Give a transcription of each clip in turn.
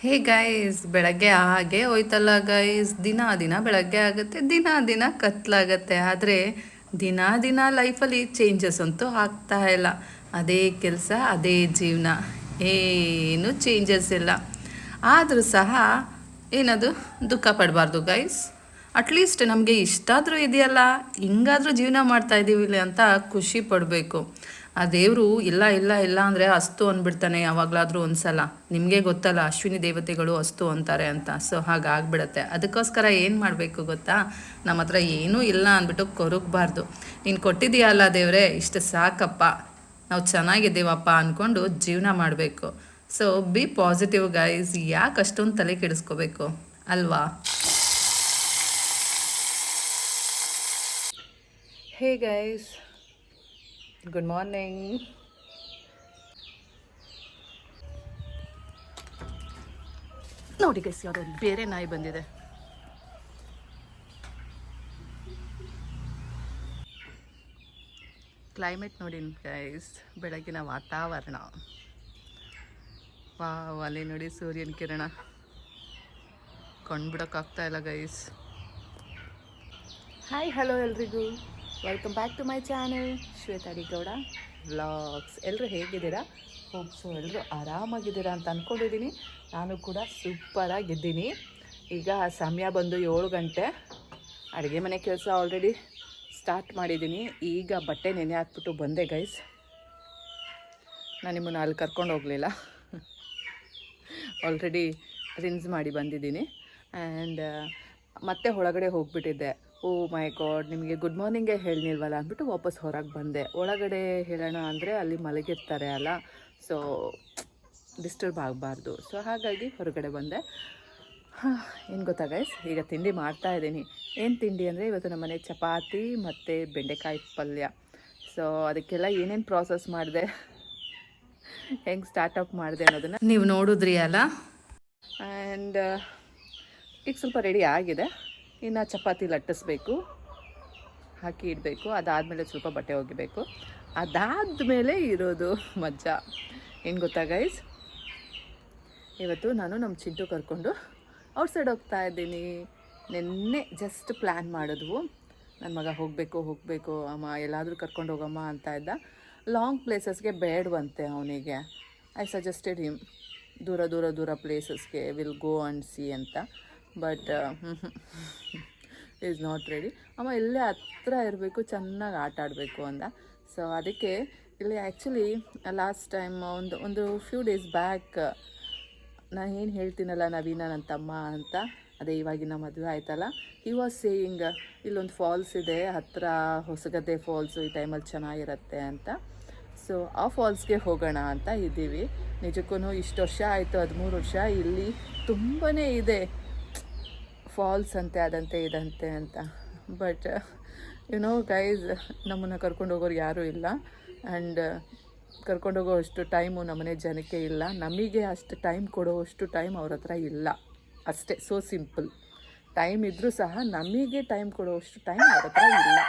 Hey guys, ಬೆಳಗ್ಗೆ ಹಾಗೆ ಹೋಯ್ತಲ್ಲ ಗೈಸ್. ದಿನ ದಿನ ಬೆಳಗ್ಗೆ ಆಗುತ್ತೆ, ದಿನ ದಿನ ಕತ್ಲಾಗತ್ತೆ. ಆದರೆ ದಿನ ದಿನ ಲೈಫಲ್ಲಿ ಚೇಂಜಸ್ ಅಂತೂ ಆಗ್ತಾ ಇಲ್ಲ. ಅದೇ ಕೆಲಸ, ಅದೇ ಜೀವನ, ಏನು ಚೇಂಜಸ್ ಇಲ್ಲ. ಆದರೂ ಸಹ ಏನದು, ದುಃಖ ಪಡಬಾರ್ದು ಗೈಸ್. ಅಟ್ಲೀಸ್ಟ್ ನಮಗೆ ಇಷ್ಟಾದರೂ ಇದೆಯಲ್ಲ, ಹಿಂಗಾದರೂ ಜೀವನ ಮಾಡ್ತಾ ಇದ್ದೀವಿ ಅಂತ ಖುಷಿ ಪಡಬೇಕು. ಆ ದೇವರು ಇಲ್ಲ ಇಲ್ಲ ಇಲ್ಲ ಅಂದರೆ ಅಸ್ತು ಅಂದ್ಬಿಡ್ತಾನೆ ಯಾವಾಗಲಾದರೂ ಒಂದು ಸಲ. ನಿಮಗೆ ಗೊತ್ತಲ್ಲ, ಅಶ್ವಿನಿ ದೇವತೆಗಳು ಅಸ್ತು ಅಂತಾರೆ ಅಂತ. ಸೊ ಹಾಗಾಗ್ಬಿಡತ್ತೆ. ಅದಕ್ಕೋಸ್ಕರ ಏನು ಮಾಡಬೇಕು ಗೊತ್ತಾ, ನಮ್ಮ ಹತ್ರ ಏನೂ ಇಲ್ಲ ಅಂದ್ಬಿಟ್ಟು ಕೊರಗಬಾರ್ದು. ನೀನು ಕೊಟ್ಟಿದೆಯಲ್ಲ ದೇವರೇ, ಇಷ್ಟು ಸಾಕಪ್ಪ, ನಾವು ಚೆನ್ನಾಗಿದ್ದೀವಪ್ಪ ಅಂದ್ಕೊಂಡು ಜೀವನ ಮಾಡಬೇಕು. So be positive guys. ಯಾಕೆ ಅಷ್ಟೊಂದು ತಲೆ ಕೆಡಿಸ್ಕೋಬೇಕು ಅಲ್ವಾ? Hey guys, good morning. ನೋಡಿ ಗೈಸ್, ಯಾವುದೋ ಬೇರೆ ನಾಯಿ ಬಂದಿದೆ. ಕ್ಲೈಮೇಟ್ ನೋಡಿ ಗೈಸ್, ಬೆಳಗಿನ ವಾತಾವರಣ. ವಾವ್, ಅಲ್ಲಿ ನೋಡಿ ಸೂರ್ಯನ ಕಿರಣ ಕೊಂಡ್ಬಿಡೋಕ್ಕಾಗ್ತಾ ಇಲ್ಲ ಗೈಸ್. ಹಾಯ್, ಹಲೋ ಎಲ್ರಿಗೂ, welcome back to my channel Shwetha D Gowda vlogs. ಎಲ್ಲರೂ ಹೇಗಿದ್ದೀರಾ? ಹೋಪ್ಸು ಎಲ್ಲರೂ ಆರಾಮಾಗಿದ್ದೀರಾ ಅಂತ ಅಂದ್ಕೊಂಡಿದ್ದೀನಿ. ನಾನು ಕೂಡ ಸೂಪರಾಗಿದ್ದೀನಿ. ಈಗ ಸಮಯ ಬಂದು 7 ಗಂಟೆ. ಅಡುಗೆ ಮನೆ ಕೆಲಸ ಆಲ್ರೆಡಿ ಸ್ಟಾರ್ಟ್ ಮಾಡಿದ್ದೀನಿ. ಈಗ ಬಟ್ಟೆ ನೆನೆ ಹಾಕ್ಬಿಟ್ಟು ಬಂದೆ ಗೈಸ್. ನಾನು ನಿಮ್ಮನ್ನು ಅಲ್ಲಿ ಕರ್ಕೊಂಡು ಹೋಗಲಿಲ್ಲ, ಆಲ್ರೆಡಿ ರಿನ್ಸ್ ಮಾಡಿ ಬಂದಿದ್ದೀನಿ. ಆ್ಯಂಡ್ ಮತ್ತೆ ಒಳಗಡೆ ಹೋಗಿಬಿಟ್ಟಿದ್ದೆ. ಓ ಮೈ ಗಾಡ್, ನಿಮಗೆ ಗುಡ್ ಮಾರ್ನಿಂಗೇ ಹೇಳಿಲ್ವಲ್ಲ ಅಂದ್ಬಿಟ್ಟು ವಾಪಸ್ ಹೊರಗೆ ಬಂದೆ. ಒಳಗಡೆ ಹೇಳೋಣ ಅಂದರೆ ಅಲ್ಲಿ ಮಲಗಿರ್ತಾರೆ ಅಲ್ಲ, ಸೊ ಡಿಸ್ಟರ್ಬ್ ಆಗಬಾರ್ದು. ಸೊ ಹಾಗಾಗಿ ಹೊರಗಡೆ ಬಂದೆ. ಏನು ಗೊತ್ತಾ ಗೈಸ್, ಈಗ ತಿಂಡಿ ಮಾಡ್ತಾಯಿದ್ದೀನಿ. ಏನು ತಿಂಡಿ ಅಂದರೆ, ಇವತ್ತು ನಮ್ಮ ಮನೆ ಚಪಾತಿ ಮತ್ತು ಬೆಂಡೆಕಾಯಿ ಪಲ್ಯ. ಸೊ ಅದಕ್ಕೆಲ್ಲ ಏನೇನು ಪ್ರಾಸೆಸ್ ಮಾಡಿದೆ, ಹೆಂಗೆ ಸ್ಟಾರ್ಟಪ್ ಮಾಡಿದೆ ಅನ್ನೋದನ್ನು ನೀವು ನೋಡಿದ್ರಿ ಅಲ್ಲ. ಆ್ಯಂಡ್ ಈಗ ಸ್ವಲ್ಪ ರೆಡಿ ಆಗಿದೆ. ಇನ್ನು ಚಪಾತಿ ಲಟ್ಟಿಸ್ಬೇಕು, ಹಾಕಿ ಇಡಬೇಕು. ಅದಾದಮೇಲೆ ಸ್ವಲ್ಪ ಬಟ್ಟೆ ಒಗಿಬೇಕು. ಅದಾದಮೇಲೆ ಇರೋದು ಮಜಾ. ಏನು ಗೊತ್ತಾ ಗೈಸ್, ಇವತ್ತು ನಾನು ನಮ್ಮ ಚಿಂಟು ಕರ್ಕೊಂಡು ಔಟ್ಸೈಡ್ ಹೋಗ್ತಾ ಇದ್ದೀನಿ. ನಿನ್ನೆ ಜಸ್ಟ್ ಪ್ಲ್ಯಾನ್ ಮಾಡಿದ್ವು. ನನ್ನ ಮಗ ಹೋಗಬೇಕು ಅಮ್ಮ, ಎಲ್ಲಾದರೂ ಕರ್ಕೊಂಡು ಹೋಗಮ್ಮ ಅಂತ ಇದ್ದ. ಲಾಂಗ್ ಪ್ಲೇಸಸ್ಗೆ ಬೇಡವಂತೆ ಅವನಿಗೆ. ಐ ಸಜೆಸ್ಟೆಡ್ ಹಿಮ್, ದೂರ ಪ್ಲೇಸಸ್ಗೆ ವಿಲ್ ಗೋ ಆ್ಯಂಡ್ ಸಿ ಅಂತ. But is not ready. ಅಮ್ಮ ಇಲ್ಲೇ ಹತ್ರ ಇರಬೇಕು, ಚೆನ್ನಾಗಿ ಆಟ ಆಡಬೇಕು ಅಂದ. ಸೊ ಅದಕ್ಕೆ ಇಲ್ಲಿ ಆ್ಯಕ್ಚುಲಿ ಲಾಸ್ಟ್ ಟೈಮ್ ಒಂದು ಫ್ಯೂ ಡೇಸ್ ಬ್ಯಾಕ್ ನಾನು ಏನು ಹೇಳ್ತೀನಲ್ಲ, ನವೀನ ನನ್ನ ತಮ್ಮ ಅಂತ, ಅದೇ ಇವಾಗಿನ ಮದುವೆ ಆಯ್ತಲ್ಲ, ಹಿ ವಾಸ್ ಸೇಯಿಂಗ್ ಇಲ್ಲೊಂದು ಫಾಲ್ಸ್ ಇದೆ ಹತ್ತಿರ, ಹೊಸಗದ್ದೆ ಫಾಲ್ಸು, ಈ ಟೈಮಲ್ಲಿ ಚೆನ್ನಾಗಿರುತ್ತೆ ಅಂತ. ಸೊ ಆ ಫಾಲ್ಸ್ಗೆ ಹೋಗೋಣ ಅಂತ ಇದ್ದೀವಿ. ನಿಜಕ್ಕೂ ಇಷ್ಟು ವರ್ಷ ಆಯಿತು, 13 ವರ್ಷ, ಇಲ್ಲಿ ತುಂಬಾ ಇದೆ ಫಾಲ್ಸ್ ಅಂತೆ, ಅದಂತೆ ಇದಂತೆ ಅಂತ. ಬಟ್ ಗೈಸ್, ನಮ್ಮನ್ನು ಕರ್ಕೊಂಡು ಹೋಗೋರು ಯಾರೂ ಇಲ್ಲ. ಆ್ಯಂಡ್ ಕರ್ಕೊಂಡೋಗೋ ಅಷ್ಟು ಟೈಮು ನಮ್ಮನೆ ಜನಕ್ಕೆ ಇಲ್ಲ. ನಮಗೆ ಅಷ್ಟು ಟೈಮ್ ಕೊಡೋವಷ್ಟು ಟೈಮ್ ಅವ್ರ ಹತ್ರ ಇಲ್ಲ ಅಷ್ಟೇ. So simple. ಟೈಮ್ ಇದ್ದರೂ ಸಹ ನಮಗೆ ಟೈಮ್ ಕೊಡೋವಷ್ಟು ಟೈಮ್ ಅವ್ರ ಹತ್ರ ಇಲ್ಲ.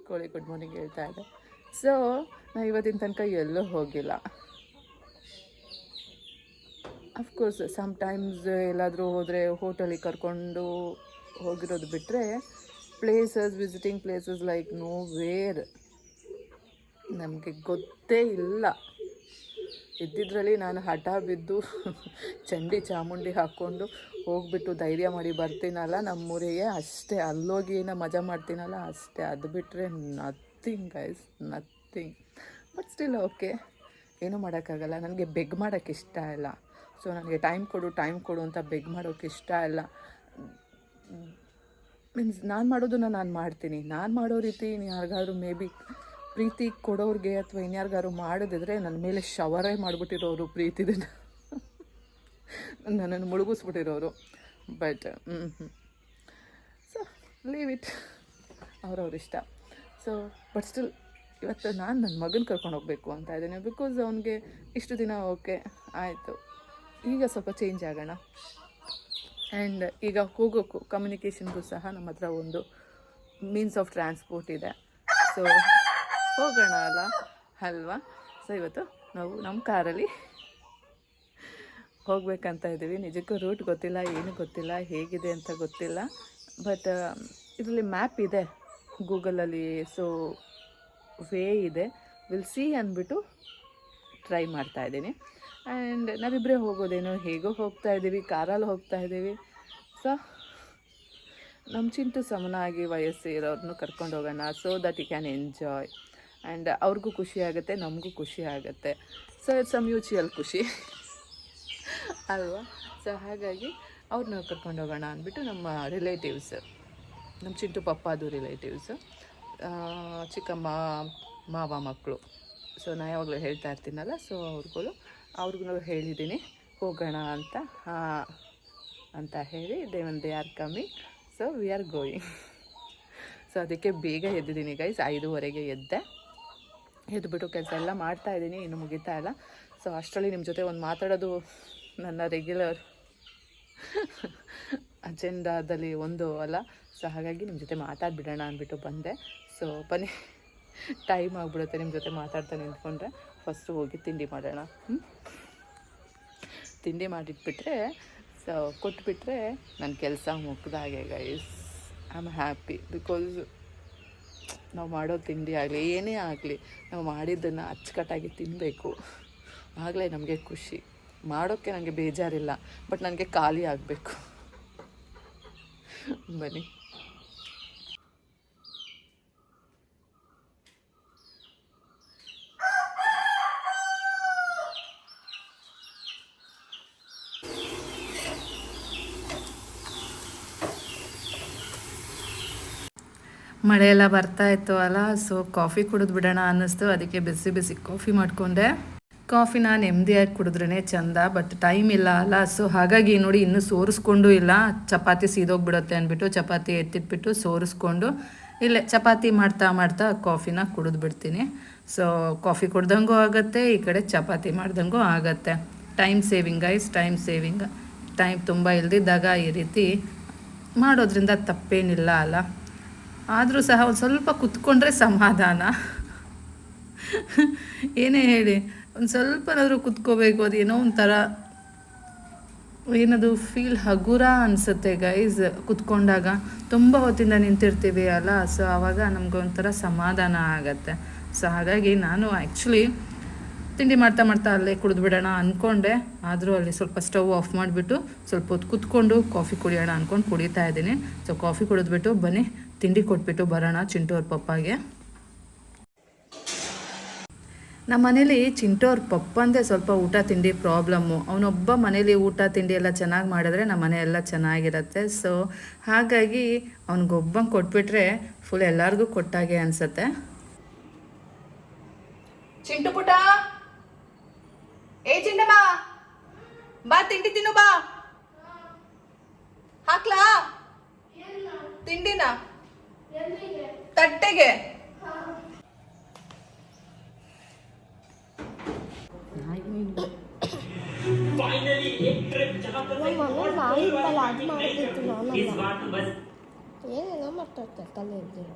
ಕೋಳಿ ಗುಡ್ ಮಾರ್ನಿಂಗ್ ಹೇಳ್ತಾ ಇದೆ. ಸೊ ನಾನು ಇವತ್ತಿನ ತನಕ ಎಲ್ಲೂ ಹೋಗಿಲ್ಲ. ಅಫ್ಕೋರ್ಸ್ ಸಮ್ಟೈಮ್ಸ್ ಎಲ್ಲಾದರೂ ಹೋದರೆ ಹೋಟೆಲಿಗೆ ಕರ್ಕೊಂಡು ಹೋಗಿರೋದು ಬಿಟ್ಟರೆ, visiting places like no wear ನಮಗೆ ಗೊತ್ತೇ ಇಲ್ಲ. ಇದ್ದಿದ್ರಲ್ಲಿ ನಾನು ಹಠ ಬಿದ್ದು ಚಂಡಿ ಚಾಮುಂಡಿ ಹಾಕ್ಕೊಂಡು ಹೋಗ್ಬಿಟ್ಟು ಧೈರ್ಯ ಮಾಡಿ ಬರ್ತೀನಲ್ಲ ನಮ್ಮೂರಿಗೆ, ಅಷ್ಟೇ. ಅಲ್ಲೋಗಿ ಏನೋ ಮಜಾ ಮಾಡ್ತೀನಲ್ಲ ಅಷ್ಟೇ. ಅದು ಬಿಟ್ಟರೆ nothing guys, nothing. But still okay, ಏನೂ ಮಾಡೋಕ್ಕಾಗಲ್ಲ. ನನಗೆ ಬೆಗ್ ಮಾಡೋಕ್ಕೆ ಇಷ್ಟ ಇಲ್ಲ. ಸೊ ನನಗೆ ಟೈಮ್ ಕೊಡು ಅಂತ ಬೆಗ್ ಮಾಡೋಕ್ಕೆ ಇಷ್ಟ ಇಲ್ಲ. ಮೀನ್ಸ್ ನಾನು ಮಾಡೋದನ್ನು ನಾನು ಮಾಡ್ತೀನಿ. ನಾನು ಮಾಡೋ ರೀತಿ ಯಾರಿಗಾದ್ರು ಮೇ ಬಿ ಪ್ರೀತಿ ಕೊಡೋರಿಗೆ ಅಥವಾ ಇನ್ಯಾರಿಗಾದ್ರು ಮಾಡೋದಿದ್ರೆ, ನನ್ನ ಮೇಲೆ ಶವರೇ ಮಾಡಿಬಿಟ್ಟಿರೋರು ಪ್ರೀತಿದ ನನ್ನನ್ನು ಮುಳುಗಿಸ್ಬಿಟ್ಟಿರೋರು. ಬಟ್ ಸೊ ಲೀವ್ ಇಟ್, ಅವ್ರವ್ರ ಇಷ್ಟ. ಸೊ ಬಟ್ ಸ್ಟಿಲ್ ಇವತ್ತು ನಾನು ನನ್ನ ಮಗನ ಕರ್ಕೊಂಡು ಹೋಗಬೇಕು ಅಂತ ಇದ್ದೀನಿ. ಬಿಕಾಸ್ ಅವನಿಗೆ ಇಷ್ಟು ದಿನ ಓಕೆ ಆಯಿತು, ಈಗ ಸ್ವಲ್ಪ ಚೇಂಜ್ ಆಗೋಣ. ಆ್ಯಂಡ್ ಈಗ ಹೋಗೋಕ್ಕೂ ಕಮ್ಯುನಿಕೇಷನ್ಗೂ ಸಹ ನಮ್ಮ ಹತ್ರ ಒಂದು ಮೀನ್ಸ್ ಆಫ್ ಟ್ರಾನ್ಸ್ಪೋರ್ಟ್ ಇದೆ. ಸೊ ಹೋಗೋಣ ಅಲ್ವಾ. ಸೊ ಇವತ್ತು ನಾವು ನಮ್ಮ ಕಾರಲ್ಲಿ ಹೋಗ್ಬೇಕಂತ ಇದ್ದೀವಿ. ನಿಜಕ್ಕೂ ರೂಟ್ ಗೊತ್ತಿಲ್ಲ, ಏನು ಗೊತ್ತಿಲ್ಲ, ಹೇಗಿದೆ ಅಂತ ಗೊತ್ತಿಲ್ಲ. ಬಟ್ ಇದರಲ್ಲಿ ಮ್ಯಾಪ್ ಇದೆ ಗೂಗಲಲ್ಲಿ, ಸೊ ವೇ ಇದೆ, ವಿಲ್ ಸಿ ಅಂದ್ಬಿಟ್ಟು ಟ್ರೈ ಮಾಡ್ತಾಯಿದ್ದೀನಿ. ಆ್ಯಂಡ್ ನಾವಿಬ್ಬರೇ ಹೋಗೋದೇನೋ, ಹೇಗೋ ಹೋಗ್ತಾ ಇದ್ದೀವಿ, ಕಾರಲ್ಲಿ ಹೋಗ್ತಾ ಇದ್ದೀವಿ. ಸೊ ನಮ್ಮ ಚಿಂಟು ಸಮನಾಗಿ ವಯಸ್ಸು ಇರೋರನ್ನು ಕರ್ಕೊಂಡು ಹೋಗೋಣ, so that you can enjoy. And ಅವ್ರಿಗೂ ಖುಷಿ ಆಗುತ್ತೆ, ನಮಗೂ ಖುಷಿ ಆಗುತ್ತೆ. ಸೊ ಇಟ್ಸ್ ಅ ಮ್ಯೂಚುವಲ್ ಖುಷಿ ಅಲ್ವಾ. ಸೊ ಹಾಗಾಗಿ ಅವ್ರನ್ನ ಕರ್ಕೊಂಡು ಹೋಗೋಣ ಅಂದ್ಬಿಟ್ಟು ನಮ್ಮ ರಿಲೇಟಿವ್ಸ್, ನಮ್ಮ ಚಿಂಟು ಪಪ್ಪಾದು ರಿಲೇಟಿವ್ಸು, ಚಿಕ್ಕಮ್ಮ ಮಾವ ಮಕ್ಕಳು. ಸೊ ನಾ ಯಾವಾಗಲೂ ಹೇಳ್ತಾ ಇರ್ತೀನಲ್ಲ, ಸೊ ಅವ್ರಿಗೂ ಹೇಳಿದ್ದೀನಿ ಹೋಗೋಣ ಅಂತ ಹೇಳಿ they are coming. So we are going. So ಅದಕ್ಕೆ ಬೇಗ ಎದ್ದಿದ್ದೀನಿ ಗೈಸ್, 5:30ಗೆ ಎದ್ದುಬಿಟ್ಟು ಕೆಲಸ ಎಲ್ಲ ಮಾಡ್ತಾಯಿದ್ದೀನಿ, ಇನ್ನೂ ಮುಗಿತಾ ಇಲ್ಲ. ಸೊ ಅಷ್ಟರಲ್ಲಿ ನಿಮ್ಮ ಜೊತೆ ಒಂದು ಮಾತಾಡೋದು ನನ್ನ ರೆಗ್ಯುಲರ್ ಅಜೆಂಡಾದಲ್ಲಿ ಒಂದು ಅಲ್ಲ. ಸೊ ಹಾಗಾಗಿ ನಿಮ್ಮ ಜೊತೆ ಮಾತಾಡ್ಬಿಡೋಣ ಅಂದ್ಬಿಟ್ಟು ಬಂದೆ. ಸೊ ಬನ್ನಿ, ಟೈಮ್ ಆಗಿಬಿಡುತ್ತೆ ನಿಮ್ಮ ಜೊತೆ ಮಾತಾಡ್ತಾ ನಿಂತ್ಕೊಂಡ್ರೆ. ಫಸ್ಟು ಹೋಗಿ ತಿಂಡಿ ಮಾಡೋಣ. ತಿಂಡಿ ಮಾಡಿಟ್ಬಿಟ್ರೆ, ಸೊ ಕೊಟ್ಬಿಟ್ರೆ ನನ್ನ ಕೆಲಸ ಮುಗ್ದಾಗೆ guys. I am happy because ನಾವು ಮಾಡೋ ತಿಂಡಿ ಆಗಲಿ ಏನೇ ಆಗಲಿ, ನಾವು ಮಾಡಿದ್ದನ್ನು ಅಚ್ಚುಕಟ್ಟಾಗಿ ತಿನ್ನಬೇಕು, ಆಗಲೇ ನಮಗೆ ಖುಷಿ. ಮಾಡೋಕ್ಕೆ ನನಗೆ ಬೇಜಾರಿಲ್ಲ, ಬಟ್ ನನಗೆ ಖಾಲಿ ಆಗಬೇಕು. ಬನ್ನಿ. ಮಳೆಯೆಲ್ಲ ಬರ್ತಾ ಇತ್ತು ಅಲ್ಲ, ಸೊ ಕಾಫಿ ಕುಡಿದು ಬಿಡೋಣ ಅನ್ನಿಸ್ತು. ಅದಕ್ಕೆ ಬಿಸಿ ಬಿಸಿ ಕಾಫಿ ಮಾಡಿಕೊಂಡೆ. ಕಾಫಿನ ನೆಮ್ಮದಿಯಾಗಿ ಕುಡಿದ್ರೇ ಚಂದ, ಬಟ್ ಟೈಮ್ ಇಲ್ಲ ಅಲ್ಲ. ಸೊ ಹಾಗಾಗಿ ನೋಡಿ, ಇನ್ನೂ ಸೋರಿಸ್ಕೊಂಡು ಇಲ್ಲ, ಚಪಾತಿ ಸೀದೋಗ್ಬಿಡುತ್ತೆ ಅಂದ್ಬಿಟ್ಟು ಚಪಾತಿ ಎತ್ತಿಟ್ಬಿಟ್ಟು ಸೋರಿಸ್ಕೊಂಡು ಇಲ್ಲೇ ಚಪಾತಿ ಮಾಡ್ತಾ ಕಾಫಿನ ಕುಡಿದು ಬಿಡ್ತೀನಿ. ಸೊ ಕಾಫಿ ಕುಡ್ದಂಗೂ ಆಗುತ್ತೆ, ಈ ಕಡೆ ಚಪಾತಿ ಮಾಡ್ದಂಗೂ ಆಗುತ್ತೆ. Time saving guys, time saving. Time ತುಂಬ ಇಲ್ದಿದ್ದಾಗ ಈ ರೀತಿ ಮಾಡೋದ್ರಿಂದ ತಪ್ಪೇನಿಲ್ಲ ಅಲ್ಲ. ಆದರೂ ಸಹ ಒಂದು ಸ್ವಲ್ಪ ಕುತ್ಕೊಂಡ್ರೆ ಸಮಾಧಾನ. ಏನೇ ಹೇಳಿ, ಒಂದು ಸ್ವಲ್ಪನಾದರೂ ಕುತ್ಕೋಬೇಕು, ಅದು ಏನೋ ಒಂಥರ ಏನದು ಫೀಲ್ ಹಗುರ ಅನಿಸುತ್ತೆ ಗೈಸ್ ಕುತ್ಕೊಂಡಾಗ. ತುಂಬ ಹೊತ್ತಿಂದ ನಿಂತಿರ್ತೀವಿ ಅಲ್ಲ, ಸೊ ಆವಾಗ ನಮ್ಗೆ ಒಂಥರ ಸಮಾಧಾನ ಆಗತ್ತೆ. ಸೊ ಹಾಗಾಗಿ ನಾನು ಆ್ಯಕ್ಚುಲಿ ತಿಂಡಿ ಮಾಡ್ತಾ ಅಲ್ಲೇ ಕುಡಿದ್ಬಿಡೋಣ ಅಂದ್ಕೊಂಡೆ. ಆದರೂ ಅಲ್ಲಿ ಸ್ವಲ್ಪ ಸ್ಟವ್ ಆಫ್ ಮಾಡಿಬಿಟ್ಟು ಸ್ವಲ್ಪ ಹೊತ್ತು ಕುತ್ಕೊಂಡು ಕಾಫಿ ಕುಡಿಯೋಣ ಅಂದ್ಕೊಂಡು ಕುಡಿತಾ ಇದ್ದೀನಿ. ಸೊ ಕಾಫಿ ಕುಡಿದ್ಬಿಟ್ಟು ಬನ್ನಿ ತಿಂಡಿ ಕೊಟ್ಬಿಟ್ಟು ಬರೋಣ ಚಿಂಟು ಅವ್ರ ಪಪ್ಪಾಗೆ. ನಮ್ಮ ಮನೇಲಿ ಚಿಂಟು ಅವ್ರ ಪಪ್ಪಂದೇ ಸ್ವಲ್ಪ ಊಟ ತಿಂಡಿ ಪ್ರಾಬ್ಲಮ್ಮು. ಅವನೊಬ್ಬ ಮನೇಲಿ ಊಟ ತಿಂಡಿ ಎಲ್ಲ ಚೆನ್ನಾಗಿ ಮಾಡಿದ್ರೆ ನಮ್ಮ ಮನೆ ಎಲ್ಲ ಚೆನ್ನಾಗಿರುತ್ತೆ. ಸೊ ಹಾಗಾಗಿ ಅವ್ನಿಗೊಬ್ಬಂಗೆ ಕೊಟ್ಬಿಟ್ರೆ ಫುಲ್ ಎಲ್ಲರಿಗೂ ಕೊಟ್ಟಾಗೆ ಅನಿಸುತ್ತೆ. ಚಿಂಟು ಪುಟ, ಏ ಚಿಂಟಮ್ಮ ಬಾ, ತಿಂಡಿ ತಿನ್ನು ಬಾ. ಹಾಕ್ಲಾ ತಿಂಡಿನ ತಟ್ಟೆಗೆ? ಏನೇನೋ ಮಾಡ್ತಾ ತಲೆ ಇರ್ತೀನಿ.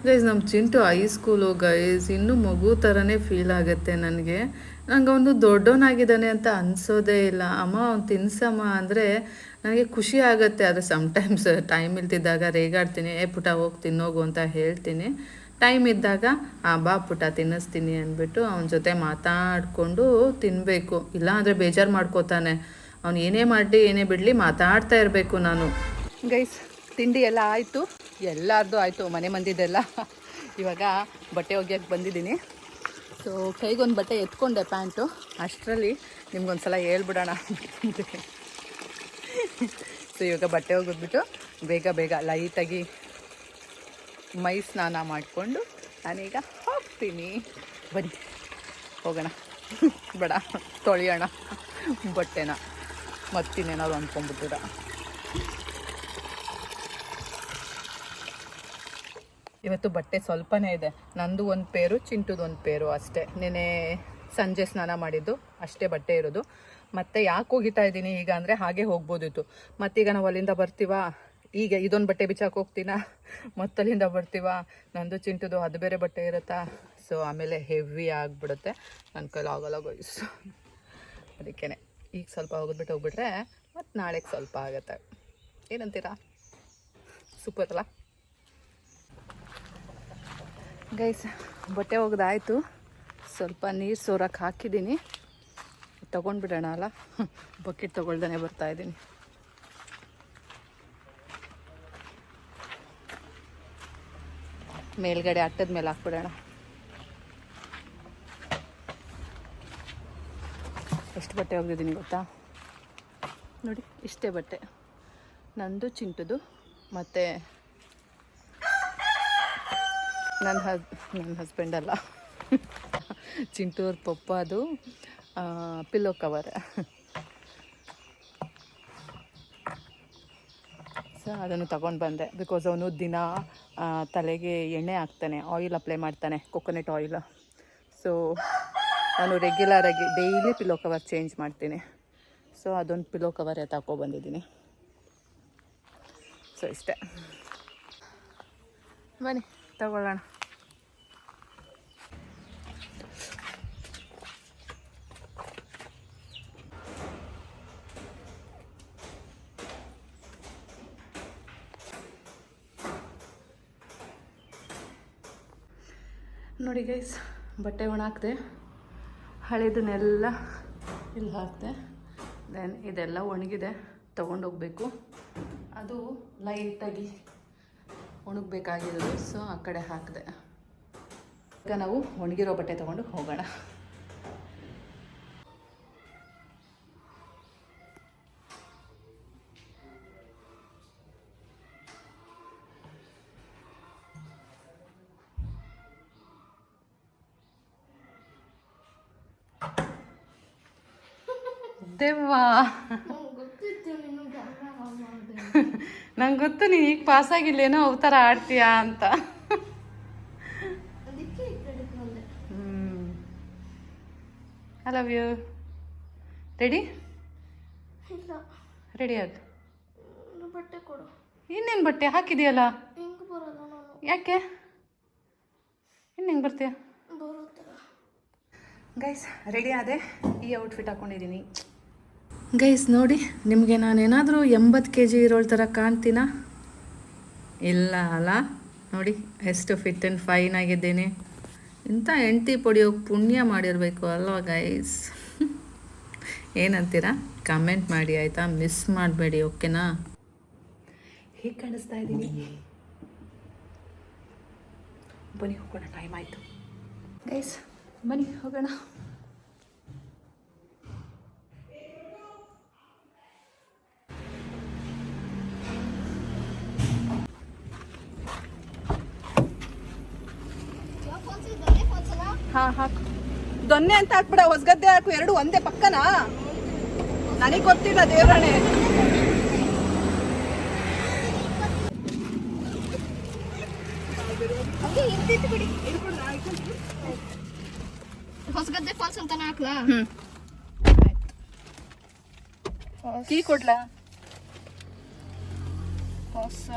ಗೈಸ್ ನಮ್ಮ ಚಿಂಟು ಹೈಸ್ಕೂಲು ಗೈಸ್, ಇನ್ನೂ ಮಗು ಥರನೇ ಫೀಲ್ ಆಗುತ್ತೆ ನನಗೆ. ನಂಗೆ ಒಂದು ದೊಡ್ಡವನಾಗಿದ್ದಾನೆ ಅಂತ ಅನಿಸೋದೇ ಇಲ್ಲ. ಅಮ್ಮ ಅವ್ನು ತಿನ್ಸಮ್ಮ ಅಂದರೆ ನನಗೆ ಖುಷಿ ಆಗುತ್ತೆ. ಆದರೆ ಸಮ್ಟೈಮ್ಸ್ ಟೈಮ್ ಇಲ್ತಿದ್ದಾಗ ರೇಗಾಡ್ತೀನಿ, ಪುಟ ಹೋಗಿ ತಿನ್ನೋಗು ಅಂತ ಹೇಳ್ತೀನಿ. ಟೈಮ್ ಇದ್ದಾಗ ಬಾ ಪುಟ ತಿನ್ನಿಸ್ತೀನಿ ಅಂದ್ಬಿಟ್ಟು ಅವನ ಜೊತೆ ಮಾತಾಡಿಕೊಂಡು ತಿನ್ನಬೇಕು. ಇಲ್ಲ ಅಂದರೆ ಬೇಜಾರು ಮಾಡ್ಕೋತಾನೆ. ಅವ್ನು ಏನೇ ಮಾಡಲಿ ಏನೇ ಬಿಡಲಿ ಮಾತಾಡ್ತಾ ಇರಬೇಕು ನಾನು. ಗೈಸ್ ತಿಂಡಿ ಎಲ್ಲ ಆಯಿತು, ಎಲ್ಲರದ್ದು ಆಯಿತು, ಮನೆ ಮಂದಿದೆಲ್ಲ. ಇವಾಗ ಬಟ್ಟೆ ಒಗ್ಯಕ್ಕೆ ಬಂದಿದ್ದೀನಿ. ಸೊ ಕೈಗೊಂದು ಬಟ್ಟೆ ಎತ್ಕೊಂಡೆ ಪ್ಯಾಂಟು, ಅಷ್ಟರಲ್ಲಿ ನಿಮ್ಗೊಂದು ಸಲ ಹೇಳ್ಬಿಡೋಣ. ಸೊ ಇವಾಗ ಬಟ್ಟೆ ಒಗೆದ್ಬಿಟ್ಟು ಬೇಗ ಲೈಟಾಗಿ ಮೈ ಸ್ನಾನ ಮಾಡಿಕೊಂಡು ನಾನೀಗ ಹೋಗ್ತೀನಿ. ಬನ್ನಿ ಹೋಗೋಣ, ಬೇಡ ತೊಳೆಯೋಣ ಬಟ್ಟೆನ, ಮತ್ತಿನ್ನೇನಾದ್ರು ಅಂದ್ಕೊಂಡ್ಬಿಟ್ಟಿರ. ಇವತ್ತು ಬಟ್ಟೆ ಸ್ವಲ್ಪನೇ ಇದೆ. ನಂದು ಒಂದು ಪೇರು, ಚಿಂಟುದು ಒಂದು ಪೇರು ಅಷ್ಟೇ. ನೆನೆ ಸಂಜೆ ಸ್ನಾನ ಮಾಡಿದ್ದು ಅಷ್ಟೇ ಬಟ್ಟೆ ಇರೋದು. ಮತ್ತು ಯಾಕೆ ಹೋಗಿತಾ ಇದ್ದೀನಿ ಈಗ ಅಂದರೆ ಹಾಗೆ ಹೋಗ್ಬೋದಿತ್ತು. ಮತ್ತೀಗ ನಾವು ಅಲ್ಲಿಂದ ಬರ್ತೀವ, ಈಗ ಇದೊಂದು ಬಟ್ಟೆ ಬಿಚ್ಚಾಕ್ ಹೋಗ್ತೀನ, ಮತ್ತಲ್ಲಿಂದ ಬರ್ತೀವ, ನಂದು ಚಿಂಟುದು ಅದು ಬೇರೆ ಬಟ್ಟೆ ಇರುತ್ತಾ. ಸೊ ಆಮೇಲೆ ಹೆವಿ ಆಗಿಬಿಡುತ್ತೆ, ನನ್ನ ಕೈಲಿ ಆಗೋಲ್ಲ ಗೈಸ್. ಅದಕ್ಕೇ ಈಗ ಸ್ವಲ್ಪ ಹೋಗ್ಬಿಟ್ರೆ ಮತ್ತು ನಾಳೆಗೆ ಸ್ವಲ್ಪ ಆಗುತ್ತೆ. ಏನಂತೀರಾ? ಸೂಪರ್ ಅಲ್ಲ ಗೈಸ್? ಬಟ್ಟೆ ಒಗ್ದಾಯಿತು, ಸ್ವಲ್ಪ ನೀರು ಸೋರಕ್ಕೆ ಹಾಕಿದ್ದೀನಿ. ತೊಗೊಂಡ್ಬಿಡೋಣ ಅಲ್ಲ, ಬಕೆಟ್ ತೊಗೊಳ್ದೇ ಬರ್ತಾಯಿದ್ದೀನಿ. ಮೇಲ್ಗಡೆ ಅಟ್ಟದ ಮೇಲೆ ಹಾಕ್ಬಿಡೋಣ. ಎಷ್ಟು ಬಟ್ಟೆ ಒಗ್ದಿದ್ದೀನಿ ಗೊತ್ತಾ? ನೋಡಿ, ಇಷ್ಟೇ ಬಟ್ಟೆ, ನಂದು ಚಿಂಟುದು ಮತ್ತು ನನ್ನ ಹಸ್ಬೆಂಡ್ ಅಲ್ಲ, ಚಿಂಟೂರ್ ಪಪ್ಪದು ಪಿಲ್ಲೋ ಕವರ್. ಸೊ ಅದನ್ನು ತಗೊಂಡು ಬಂದೆ, ಬಿಕಾಸ್ ಅವನು ದಿನ ತಲೆಗೆ ಎಣ್ಣೆ ಹಾಕ್ತಾನೆ, ಆಯಿಲ್ ಅಪ್ಲೈ ಮಾಡ್ತಾನೆ, ಕೊಕೊನೆಟ್ ಆಯಿಲ್. ಸೊ ನಾನು ರೆಗ್ಯುಲರಾಗಿ ಡೈಲಿ ಪಿಲ್ಲೋ ಕವರ್ ಚೇಂಜ್ ಮಾಡ್ತೀನಿ. ಸೊ ಅದೊಂದು ಪಿಲ್ಲೋ ಕವರೇ ತಗೊಬಂದಿದ್ದೀನಿ. ಸೊ ಇಷ್ಟೇ, ಬನ್ನಿ ತಗೊಳ್ಳೋಣ. ನೋಡಿ ಗೈಸ್, ಬಟ್ಟೆ ಒಣ ಹಾಕಿದೆ, ಹಳೇದನ್ನೆಲ್ಲ ಇಲ್ಲಿ ಹಾಕಿದೆ. ದೆನ್ ಇದೆಲ್ಲ ಒಣಗಿದೆ, ತೊಗೊಂಡೋಗ್ಬೇಕು. ಅದು ಲೈಟಾಗಿ ಒಣಗಬೇಕಾಗಿರೋದು, ಸೊ ಆ ಕಡೆ ಹಾಕಿದೆ. ಈಗ ನಾವು ಒಣಗಿರೋ ಬಟ್ಟೆ ತೊಗೊಂಡು ಹೋಗೋಣ. ದೇವಾ, ನಂಗೆ ಗೊತ್ತು ನೀನು ಈಗ ಪಾಸಾಗಿಲ್ಲೇನೋ ಅವತಾರ ಆಡ್ತೀಯಾ ಅಂತ. I love you. Ready ready ಆಗ. ಬಟ್ಟೆ ಕೊಡು. ಇನ್ನೇನು ಬಟ್ಟೆ ಹಾಕಿದೆಯಲ್ಲ, ಯಾಕೆ ಇನ್ನು ಹೆಂಗೆ ಬರ್ತೀಯ? ಗೈಸ್ ರೆಡಿ ಆದೆ, ಈ ಔಟ್ಫಿಟ್ ಹಾಕ್ಕೊಂಡಿದ್ದೀನಿ. ಗೈಸ್ ನೋಡಿ, ನಿಮಗೆ ನಾನೇನಾದರೂ 80 kg ಇರೋಳ ಥರ ಕಾಣ್ತೀನ? ಇಲ್ಲ ಅಲ್ಲ, ನೋಡಿ ಎಷ್ಟು ಫಿಟ್ ಆ್ಯಂಡ್ ಫೈನ್ ಆಗಿದ್ದೀನಿ. ಇಂಥ ಹೆಂಡ್ತಿ ಪಡಿಯೋಕೆ ಪುಣ್ಯ ಮಾಡಿರಬೇಕು ಅಲ್ವಾ ಗೈಸ್? ಏನಂತೀರಾ? ಕಮೆಂಟ್ ಮಾಡಿ ಆಯಿತಾ? ಮಿಸ್ ಮಾಡಬೇಡಿ, ಓಕೆನಾ? ಹೇಗೆ ಕಾಣಿಸ್ತಾ ಇದ್ದೀನಿ? ಬನ್ನಿ ಹೋಗೋಣ, ಟೈಮ್ ಆಯಿತು ಗೈಸ್, ಬನ್ನಿ ಹೋಗೋಣ. ಹಾಂ ಹಾಕು, ದೊನ್ನೆ ಅಂತ ಹಾಕ್ಬಿಡ, ಹೊಸಗದ್ದೆ ಹಾಕು, ಎರಡು ಒಂದೇ ಪಕ್ಕನಾ? ನನಗೆ ಗೊತ್ತಿಲ್ಲ ದೇವರಣೆ. ಹೊಸಗದ್ದೆ ಫಾಲ್ಸ್ ಅಂತ ಹಾಕ್ಲಾ? ಕೀ ಕೊಡ್ಲಾ? ಹೊಸ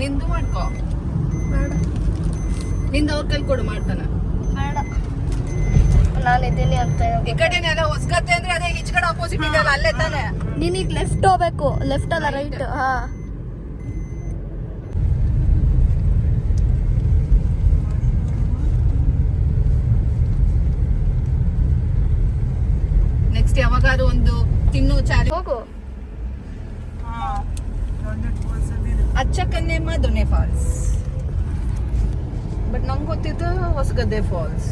ನಿಂದು ಮಾಡ್ಕೋ. ಬೇಡ, ನಿಂದು ಅವ್ರ ಕೈ ಕೊಡು, ಮಾಡ್ತಾನ. ಬೇಡ, ನಾನಿದ್ದೀನಿ ಅಂತ. ಈ ಕಡೆನೆಲ್ಲ ಹೊಸಗದ್ದೆ ಅಂದ್ರೆ ಅದೇ ಈಚ ಕಡೆ ಆಪೋಸಿಟ್ ಇದೆಯಲ್ಲ, ಅಲ್ಲೇ ತಾನೆ. ನೀನೀಗ ಲೆಫ್ಟ್ ಹೋಗ್ಬೇಕು, ಲೆಫ್ಟ್ ಅಲ್ಲ ರೈಟ್. ಹಾ, ನೆಕ್ಸ್ಟ್ ಯಾವಾಗಾದ್ರೂ ಒಂದು ತಿನ್ನು ಚಾಲಿ ಹೋಗು. ಅಚ್ಚಕನ್ನೆಮ್ಮ ದೊನ್ನೆ ಫಾಲ್ಸ್, ಬಟ್ ನಂಗೆ ಗೊತ್ತಿದ್ದು ಹೊಸಗದ್ದೆ ಫಾಲ್ಸ್.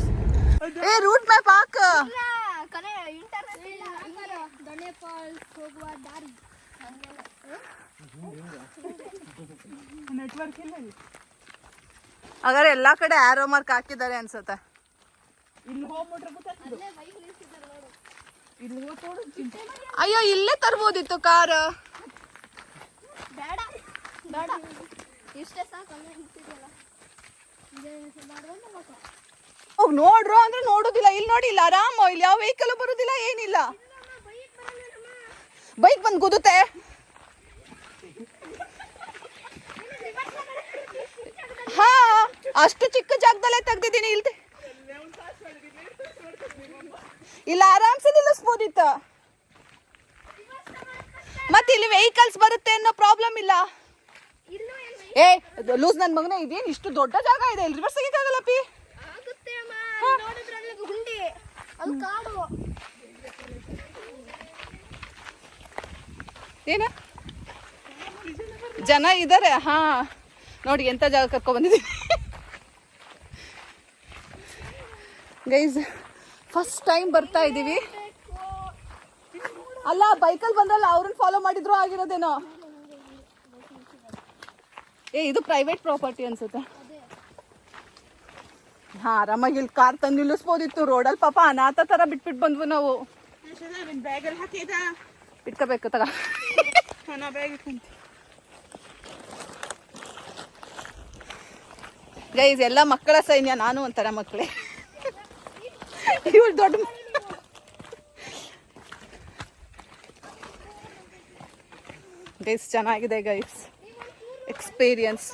ಏ ರೂಟ್ ಮ್ಯಾಪ್ ಹಾಕ. ದೊಣ್ಣೆ ಫಾಲ್ಸ್ ಹೋಗುವ ದಾರಿ ನೆಟ್ವರ್ಕ್ ಇಲ್ಲ. ಹಾಗಾದ್ರೆ ಎಲ್ಲಾ ಕಡೆ ಆರೋ ಮಾರ್ಕ್ ಹಾಕಿದ್ದಾರೆ ಅನ್ಸುತ್ತೆ. ಅಯ್ಯೋ, ಇಲ್ಲೇ ತರ್ಬೋದಿತ್ತು ಕಾರ್. ಬೇಡ ಬೇಡ, ಇಷ್ಟೇ ಸಾಕು. ಅಲ್ಲೇ ನಿಂತಿದೆಯಲ್ಲ, ಹೋಗಿ ನೋಡ್ರು ಅಂದ್ರೆ ನೋಡೋದಿಲ್ಲ. ಇಲ್ಲಿ ನೋಡಿ, ಇಲ್ಲ ಆರಾಮ, ಇಲ್ಲಿ ಯಾವ ವೆಹಿಕಲ್ ಬರೋದಿಲ್ಲ, ಏನಿಲ್ಲ. ಬೈಕ್ ಬಂದು ಕುದುತ್ತೆ. ಹಾ, ಅಷ್ಟು ಚಿಕ್ಕ ಜಾಗದಲ್ಲೇ ತೆಗ್ದಿದ್ದೀನಿ. ಇಲ್ಲ ಆರಾಮ್ಸೆ ನಿಲ್ಲಿಸ್ಬೋದಿತ್ತ. ಮತ್ತೆ ಇಲ್ಲಿ ವೆಹಿಕಲ್ಸ್ ಬರುತ್ತೆ ಅನ್ನೋ ಪ್ರಾಬ್ಲಮ್ ಇಲ್ಲ. ಏ ಲೂಸ್ ನನ್ ಮಗನೇ, ಇದೇನು ಇಷ್ಟು ದೊಡ್ಡ ಜಾಗ ಇದೆ, ಇಲ್ಲಿ ರಿವರ್ಸ್ ತೆಗಿಕಾಗಲ್ಲ ಪಿ. ಏನ ಜನ ಇದಾರೆ. ಹಾ ನೋಡಿ ಎಂತ ಜಾಗ ಕರ್ಕೊ ಬಂದಿದ್ದೀನಿ ಗೈಸ್. ಫಸ್ಟ್ ಟೈಮ್ ಬರ್ತಾ ಇದೀವಿ. ಅಲ್ಲ ಬೈಕಲ್ಲಿ ಬಂದ್ರಲ್ಲ, ಅವ್ರನ್ನ ಫಾಲೋ ಮಾಡಿದ್ರು ಆಗಿರೋದೇನೋ. ಇದು ಪ್ರೈವೇಟ್ ಪ್ರಾಪರ್ಟಿ ಅನ್ಸುತ್ತೆ. ಹಾ, ಆರಾಮಾಗಿ ಇಲ್ಲಿ ಕಾರ್ ತಂದು ನಿಲ್ಲಿಸ್ಬೋದಿತ್ತು ರೋಡಲ್ಲಿ. ಪಾಪ ಅನಾಥ ತರ ಬಿಟ್ಬಿಟ್ಟು ಬಂದ್ವು ನಾವು. ಇಟ್ಕೋಬೇಕು ತಗ. ಗೈಸ್ ಎಲ್ಲ ಮಕ್ಕಳ ಸೈನ್ಯ, ನಾನು ಒಂಥರ ಮಕ್ಕಳೇ. ಇವಳು ದೊಡ್ಡ ಗೈಸ್. ಚೆನ್ನಾಗಿದೆ ಗೈಸ್ ಎಕ್ಸ್ಪೀರಿಯನ್ಸ್.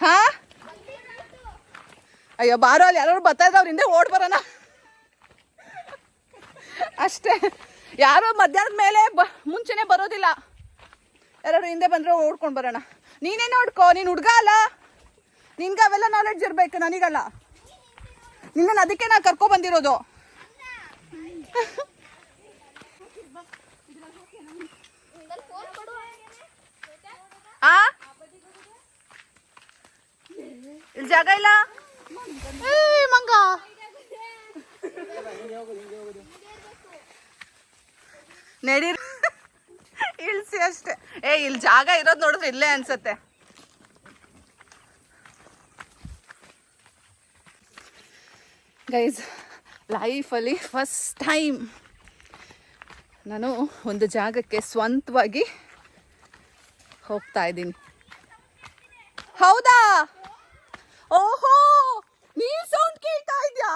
ಹಾ ಅಯ್ಯೋ ಬಾರೋ, ಅಲ್ಲಿ ಯಾರು ಬರ್ತಾ ಇದ್ರೆ ಅವ್ರ ಹಿಂದೆ ಓಡ್ ಬರೋಣ ಅಷ್ಟೇ. ಯಾರು ಮಧ್ಯಾಹ್ನದ ಮೇಲೆ ಮುಂಚೆನೆ ಬರೋದಿಲ್ಲ. ಯಾರು ಹಿಂದೆ ಬಂದ್ರೆ ಓಡ್ಕೊಂಡು ಬರೋಣ. ನೀನೇ ನೋಡ್ಕೋ, ನೀನು ಹುಡ್ಗ ಅಲ್ಲ, ನಿನ್ಗೆ ಅವೆಲ್ಲ ನಾಲೆಡ್ಜ್ ಇರ್ಬೇಕು, ನನಗಲ್ಲ. ನಿನ್ನ ಅದಕ್ಕೆ ನಾ ಕರ್ಕೊ ಬಂದಿರೋದು. ಆ ಇಲ್ಲಿ ಜಾಗ ಇಲ್ಲ ಮಂಗ. ನಡಿ ಇಳ್ಸಿ ಅಷ್ಟೇ. ಇಲ್ಲಿ ಜಾಗ ಇರೋದು ನೋಡಿದ್ರೆ ಇಲ್ಲೇ ಅನ್ಸತ್ತೆ. ಗೈಸ್, ಲೈಫಲ್ಲಿ ಫಸ್ಟ್ ಟೈಮ್ ನಾನು ಒಂದು ಜಾಗಕ್ಕೆ ಸ್ವಂತವಾಗಿ ಹೋಗ್ತಾ ಇದ್ದೀನಿ. ಹೌದಾ? ಓಹೋ, ನೀರ್ ಸೌಂಡ್ ಕೇಳ್ತಾ ಇದ್ಯಾ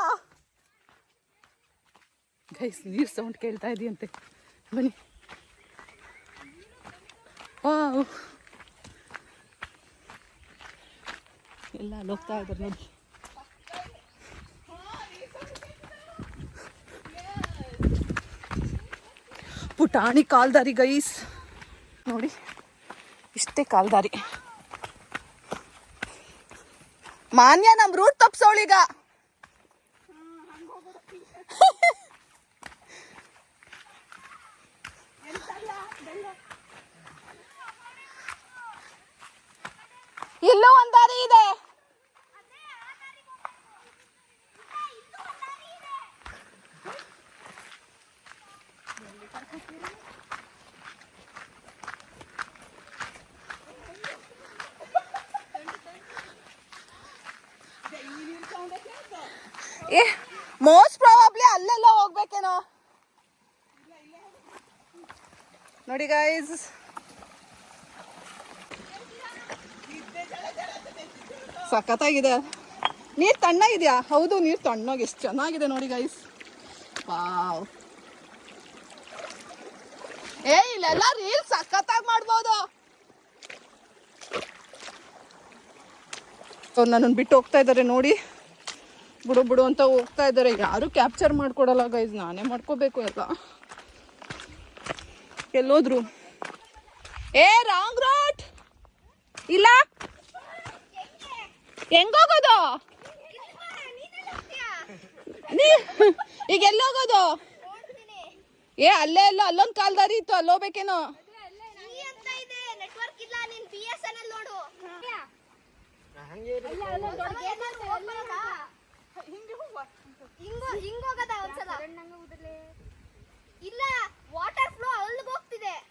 ಗೈಸ್? ನೀರ್ ಸೌಂಡ್ ಕೇಳ್ತಾ ಇದೆಯಂತೆ, ಬನ್ನಿ. ವಾವ್, ಎಲ್ಲ ಅಲ್ಲಿ ಹೋಗ್ತಾ ಇದ್ದಾರೆ ನೋಡಿ. ಪುಟಾಣಿ ಕಾಲ್ದಾರಿ ಗೈಸ್, ನೋಡಿ ಇಷ್ಟೇ ಕಾಲ್ದಾರಿ. ಮಾನ್ಯ ನಮ್ ರೂಟ್ ತಪ್ಸೋಳೀಗ. ಇಲ್ಲೂ ಒಂದ್ ದಾರಿ ಇದೆ. ಮೋಸ್ಟ್ ಪ್ರಾಬಬ್ಲಿ ಅಲ್ಲೆಲ್ಲ ಹೋಗ್ಬೇಕೇನೋ ನೋಡಿ ಗೈಸ್. ಸಖತ್ತಾಗಿದೆ. ನೀರು ತಣ್ಣಗಿದೆಯಾ? ಹೌದು, ನೀರು ತಣ್ಣಗೆ ಎಷ್ಟು ಚೆನ್ನಾಗಿದೆ ನೋಡಿ ಗೈಸ್. ವಾವ್, ಇಲ್ಲೆಲ್ಲ ರೀಲ್ ಸಖತ್ತಾಗಿ ಮಾಡ್ಬೋದು. ನನ್ನನ್ನು ಬಿಟ್ಟು ಹೋಗ್ತಾ ಇದ್ದಾರೆ ನೋಡಿ, ಬಿಡು ಬಿಡು ಅಂತ ಹೋಗ್ತಾ ಇದ್ದಾರೆ. ಯಾರು ಕ್ಯಾಪ್ಚರ್ ಮಾಡ್ಕೊಡಲ್ಲ ಗೈಸ್, ನಾನೇ ಮಾಡ್ಕೋಬೇಕು ಎಲ್ಲ. ಎಲ್ಲೋದ್ರು? ರಾಂಗ್ ರೋಡ್ ಇಲ್ಲ. ಹೆಂಗೋಗೋದು ಈಗ? ಎಲ್ಲೋಗೋದು? ಅಲ್ಲೇ ಎಲ್ಲ ಅಲ್ಲೊಂದು ಕಾಲ್ದಾರಿ ಇತ್ತು, ಅಲ್ಲೋಗ್ಬೇಕೇನೋ.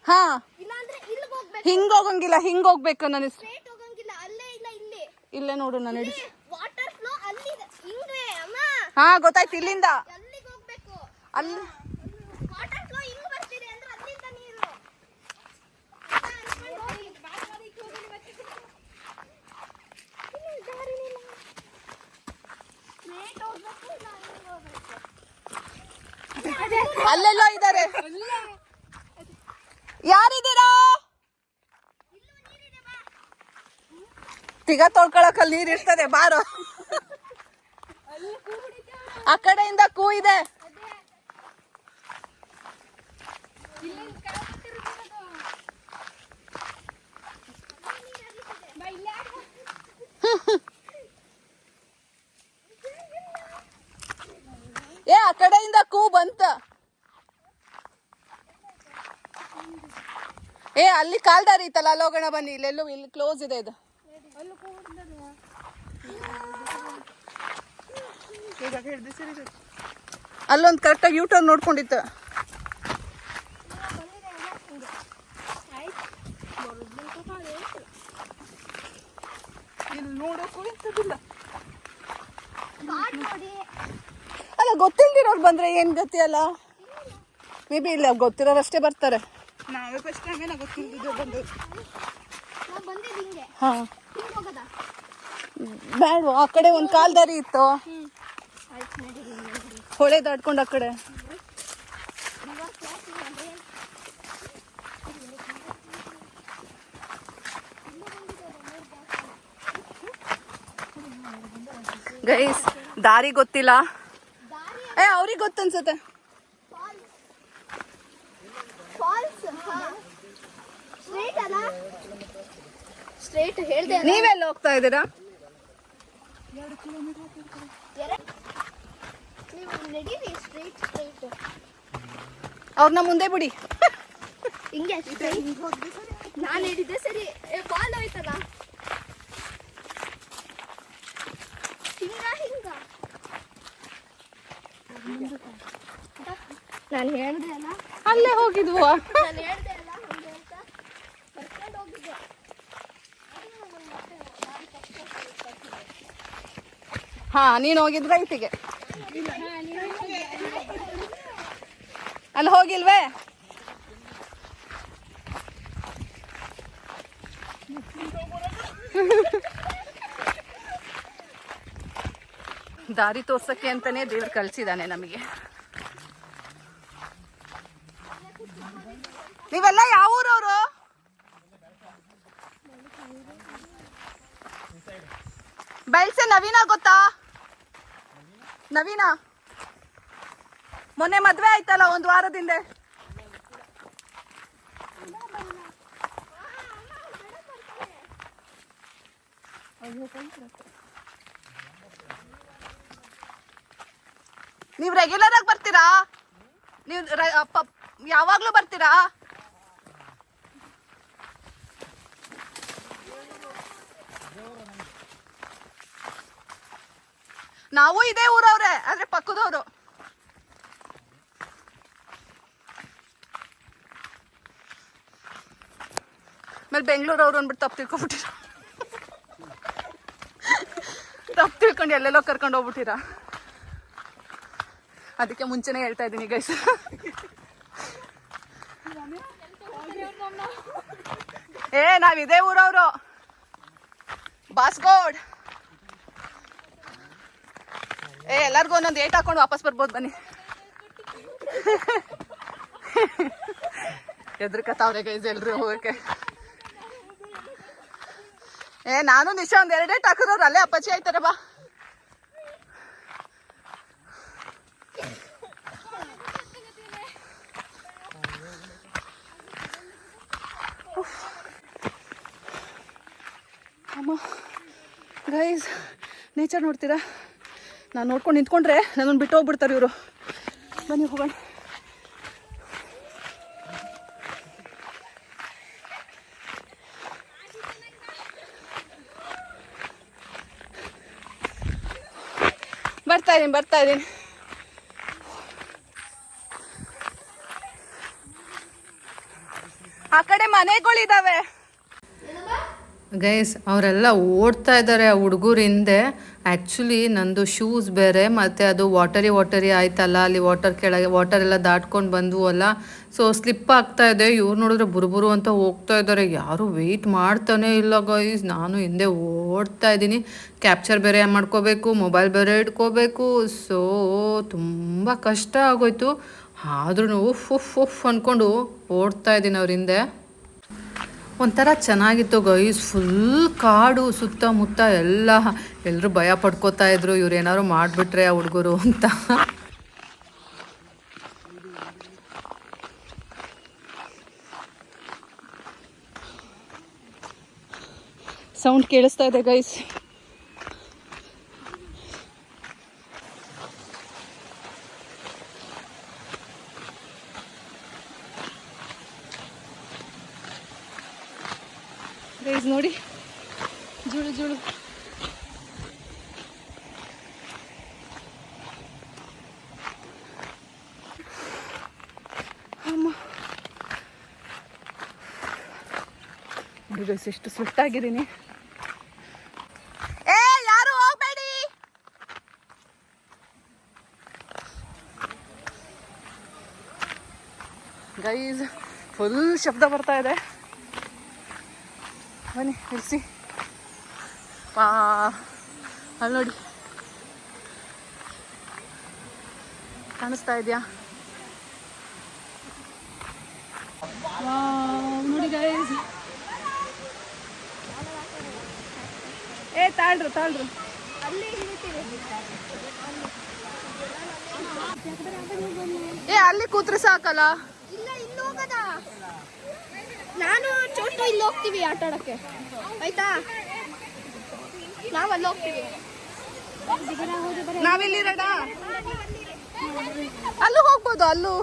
ಹಾ, ಹಿಂಗ್ ಹೋಗಂಗಿಲ್ಲ, ಹಿಂಗ್ ಹೋಗ್ಬೇಕು. ನಾನು ಇಲ್ಲೇ ನೋಡು, ನಾನು ಹಾ ಗೊತ್ತಾಯ್ತು. ಇಲ್ಲಿಂದ ಅಲ್ಲಿ ಅಲ್ಲೆಲ್ಲೋ ಇದ್ದಾರೆ. ಯಾರಿದ್ದೀರಾ? ತಿಗ ತೊಳ್ಕೊಳಕಲ್ಲಿ ನೀರ್ ಇರ್ತದೆ, ಬಾರೋ. ಆ ಕಡೆಯಿಂದ ಕೂ ಇದೆ. ಆ ಕಡೆಯಿಂದ ಕೂ ಬಂತ. ಅಲ್ಲಿ ಕಾಲ್ದಾರಿ ಇತ್ತಲ್ಲ, ಅಲ್ಲಿ ಹೋಗೋಣ ಬನ್ನಿ. ಇಲ್ಲೆಲ್ಲೂ ಇಲ್ಲಿ ಕ್ಲೋಸ್ ಇದೆ ಇದು. ಅಲ್ಲೊಂದು ಕರೆಕ್ಟಾಗಿ ಯೂಟರ್ನ್ ನೋಡ್ಕೊಂಡಿತ್ತು. ಅಲ್ಲ, ಗೊತ್ತಿಲ್ದಿರೋರು ಬಂದ್ರೆ ಏನ್ ಗತಿ ಅಲ್ಲ. ಮೇ ಬಿ ಇಲ್ಲ, ಗೊತ್ತಿರೋರಷ್ಟೇ ಬರ್ತಾರೆ. ನಾವೇ ಫಸ್ಟ್ ಟೈಮ್ ಗೊತ್ತಿಲ್ದಿದ್ದು ಬಂದು. ಹಾ, ಬೇಡ. ಆ ಕಡೆ ಒಂದು ಕಾಲ್ದಾರಿ ಇತ್ತು, ಹೊಳೆ ದಾಟ್ಕೊಂಡು ಆ ಕಡೆ. ಗೈಸ್, ದಾರಿ ಗೊತ್ತಿಲ್ಲ. ಅವ್ರಿಗೆ ಗೊತ್ತನ್ಸತ್ತೆ. ನೀವೆಲ್ಲ ಹೋಗ್ತಾ ಇದ್ದೀರಾ? ಅವ್ರನ್ನ ಮುಂದೆ ಬಿಡಿ. ಹಿಂಗೆ ನಾನು ಹೇಳಿದ್ದೆ ಸರಿ. ಬಾಲ್ ಹೋಯ್ತಲ್ಲ, ನಾನು ಹೇಳ್ದೆ ಅಲ್ಲ, ಅಲ್ಲೇ ಹೋಗಿದ್ವು. ನಾನು ಹೇಳ್ದೆ ಅಲ್ಲ ಹಂಗೆ ಅಂತ ಕರ್ಕೊಂಡು ಹೋಗಿದ್ದೆ. ಹಾ, ನೀನು ಹೋಗಿದ್ ರೈಟಿಗೆ. ಅಲ್ಲಿ ಹೋಗಿಲ್ವೇ? ದಾರಿ ತೋರ್ಸಕ್ಕೆ ಅಂತಾನೆ ದೇವ್ರು ಕಳ್ಸಿದಾನೆ ನಮಗೆ. ನೀವೆಲ್ಲ ಯಾವ ಊರವರು? ಬೆಳ್ಸೆ ನವೀನ ಗೊತ್ತಾ? ನವೀನ ಮೊನ್ನೆ ಮದ್ವೆ ಆಯ್ತಲ್ಲ ಒಂದು ವಾರದಿಂದ. ನೀವು ರೆಗ್ಯುಲರ್ ಆಗಿ ಬರ್ತೀರಾ? ನೀವು ಯಾವಾಗ್ಲೂ ಬರ್ತೀರಾ? ನಾವು ಇದೇ ಊರವ್ರೆ, ಆದ್ರೆ ಪಕ್ಕದವ್ರು. ಆಮೇಲೆ ಬೆಂಗಳೂರವ್ರು ಅಂದ್ಬಿಟ್ಟು ತಪ್ಪು ತಿಳ್ಕೊಂಡ್ಬಿಟ್ಟಿರ. ತಪ್ಪು ತಿಳ್ಕೊಂಡು ಎಲ್ಲೆಲ್ಲೋ ಕರ್ಕೊಂಡು ಹೋಗ್ಬಿಟ್ಟಿರ. ಅದಕ್ಕೆ ಮುಂಚೆನೆ ಹೇಳ್ತಾ ಇದ್ದೀನಿ ಗೈಸ್. ನಾವಿದೇ ಊರವ್ರು, ಬಾಸ್ಗೋಡ್. ಎಲ್ಲರಿಗೂ ಒಂದೊಂದು ಏಟ್ ಹಾಕೊಂಡು ವಾಪಸ್ ಬರ್ಬೋದು ಬನ್ನಿ. ಎದ್ರಕತ್ತಾವ್ರೆ ಗೈಸ್ ಎಲ್ರು ಹೋಗಕ್ಕೆ. ನಾನು ನಿಶಾ ಒಂದ್ 2 ಏಟ್ ಹಾಕಿರೋರು ಅಲ್ಲೇ ಅಪ್ಪಾಚಿ ಆಯ್ತಾರೆ. ಬಾ, ಅಮ್ಮ ಗೈಸ್, ನೇಚರ್ ನೋಡ್ತೀರಾ? ನಾನು ನೋಡ್ಕೊಂಡು ನಿಂತ್ಕೊಂಡ್ರೆ ನನ್ನನ್ನು ಬಿಟ್ಟು ಹೋಗ್ಬಿಡ್ತಾರೆ ಇವರು. ಬನ್ನಿ ಹೋಗೋಣ. ಬರ್ತಾ ಇದ್ದೀನಿ. ಆ ಕಡೆ ಮನೆಗಳಿದಾವೆ ಗೈಸ್. ಅವರೆಲ್ಲ ಓಡ್ತಾ ಇದ್ದಾರೆ ಆ ಹುಡುಗರ ಹಿಂದೆ. ಆ್ಯಕ್ಚುಲಿ ನಂದು ಶೂಸ್ ಬೇರೆ, ಮತ್ತು ಅದು ವಾಟರಿ ಆಯ್ತಲ್ಲ, ಅಲ್ಲಿ ವಾಟರ್ ಎಲ್ಲ ದಾಟ್ಕೊಂಡು ಬಂದ್ವು ಅಲ್ಲ, ಸೊ ಸ್ಲಿಪ್ ಆಗ್ತಾ ಇದೆ. ಇವ್ರು ನೋಡಿದ್ರೆ ಬುರುಬುರು ಅಂತ ಹೋಗ್ತಾ ಇದ್ದಾರೆ. ಯಾರು ವೆಯ್ಟ್ ಮಾಡ್ತಾನೆ ಇಲ್ಲ ಗೈಸ್. ನಾನು ಹಿಂದೆ ಓಡ್ತಾ ಇದ್ದೀನಿ. ಕ್ಯಾಪ್ಚರ್ ಬೇರೆ ಮಾಡ್ಕೋಬೇಕು, ಮೊಬೈಲ್ ಬೇರೆ ಇಟ್ಕೋಬೇಕು. ಸೊ ತುಂಬ ಕಷ್ಟ ಆಗೋಯ್ತು. ಆದ್ರೂ ಉಫ್ ಉಫ್ ಉಫ್ ಅಂದ್ಕೊಂಡು ಓಡ್ತಾ ಇದ್ದೀನಿ ಅವ್ರ ಹಿಂದೆ. ಒಂಥರ ಚೆನ್ನಾಗಿತ್ತು ಗೈಸ್, ಫುಲ್ ಕಾಡು ಸುತ್ತಮುತ್ತ ಎಲ್ಲ. ಎಲ್ಲರೂ ಭಯ ಪಡ್ಕೋತಾ ಇದ್ರು, ಇವ್ರು ಏನಾದ್ರು ಮಾಡಿಬಿಟ್ರೆ ಆ ಹುಡುಗರು ಅಂತ. ಸೌಂಡ್ ಕೇಳಿಸ್ತಾ ಇದೆ ಗೈಸ್. ಗೈಸ್ ನೋಡಿ, ಜುಳು ಜುಳು. ಅಮ್ಮ ನೋಡಿ ಗೈಸ್, ಎಷ್ಟು ಸ್ವೆಟ್ ಆಗಿದ್ದೀನಿ. ಏ ಯಾರು ಹೋಗ್ಬೇಡಿ. ಗೈಸ್ ಫುಲ್ ಶಬ್ದ ಬರ್ತಾ ಇದೆ. ಬನ್ನಿ ಇಳಿಸಿ. ಅಲ್ಲಿ ನೋಡಿ, ಕಾಣಿಸ್ತಾ ಇದೆಯಾ? ನೋಡಿ ಗೈಸ್. ಏ ತಾಳ್ರು ತಾಳ್ರು. ಏ ಅಲ್ಲಿ ಕೂತ್ರೆ ಸಾಕಲ್ಲ. ಇಲ್ಲ, ಇಲ್ಲಿ ಹೋಗದ. ನಾನು ಚೋಟು ಇಲ್ಲಿ ಹೋಗ್ತೀವಿ ಆಟ ಆಡಕ್ಕೆ, ಆಯ್ತಾ? ನಾವು ಅಲ್ಲಿ ಹೋಗ್ತೀವಿ. ನಾವೆಲ್ಲಿರೋಣ? ಅಲ್ಲೂ ಹೋಗ್ಬೋದು. ಅಲ್ಲೂ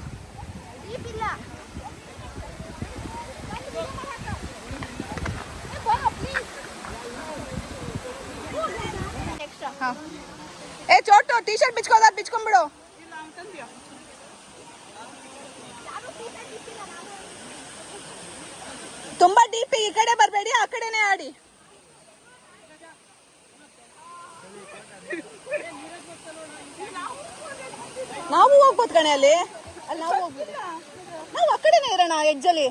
ಏ ಚೋಟು, ಟೀ ಶರ್ಟ್ ಬಿಚ್ಕೋದ ಬಿಚ್ಕೊಂಡ್ಬಿಡು. ತುಂಬಾ ಡೀಪ್, ಈ ಕಡೆ ಬರಬೇಡಿ, ಆ ಕಡೆನೇ ಆಡಿ. ನಾವು ಹೋಗ್ಬೋದು ಕಣೆ ಅಲ್ಲಿ. ನಾವು ಹೋಗ್ಬೋದು, ನಾವು ಆ ಕಡೆನೇ ಇರೋಣ ಎಡ್ಜಲ್ಲಿ.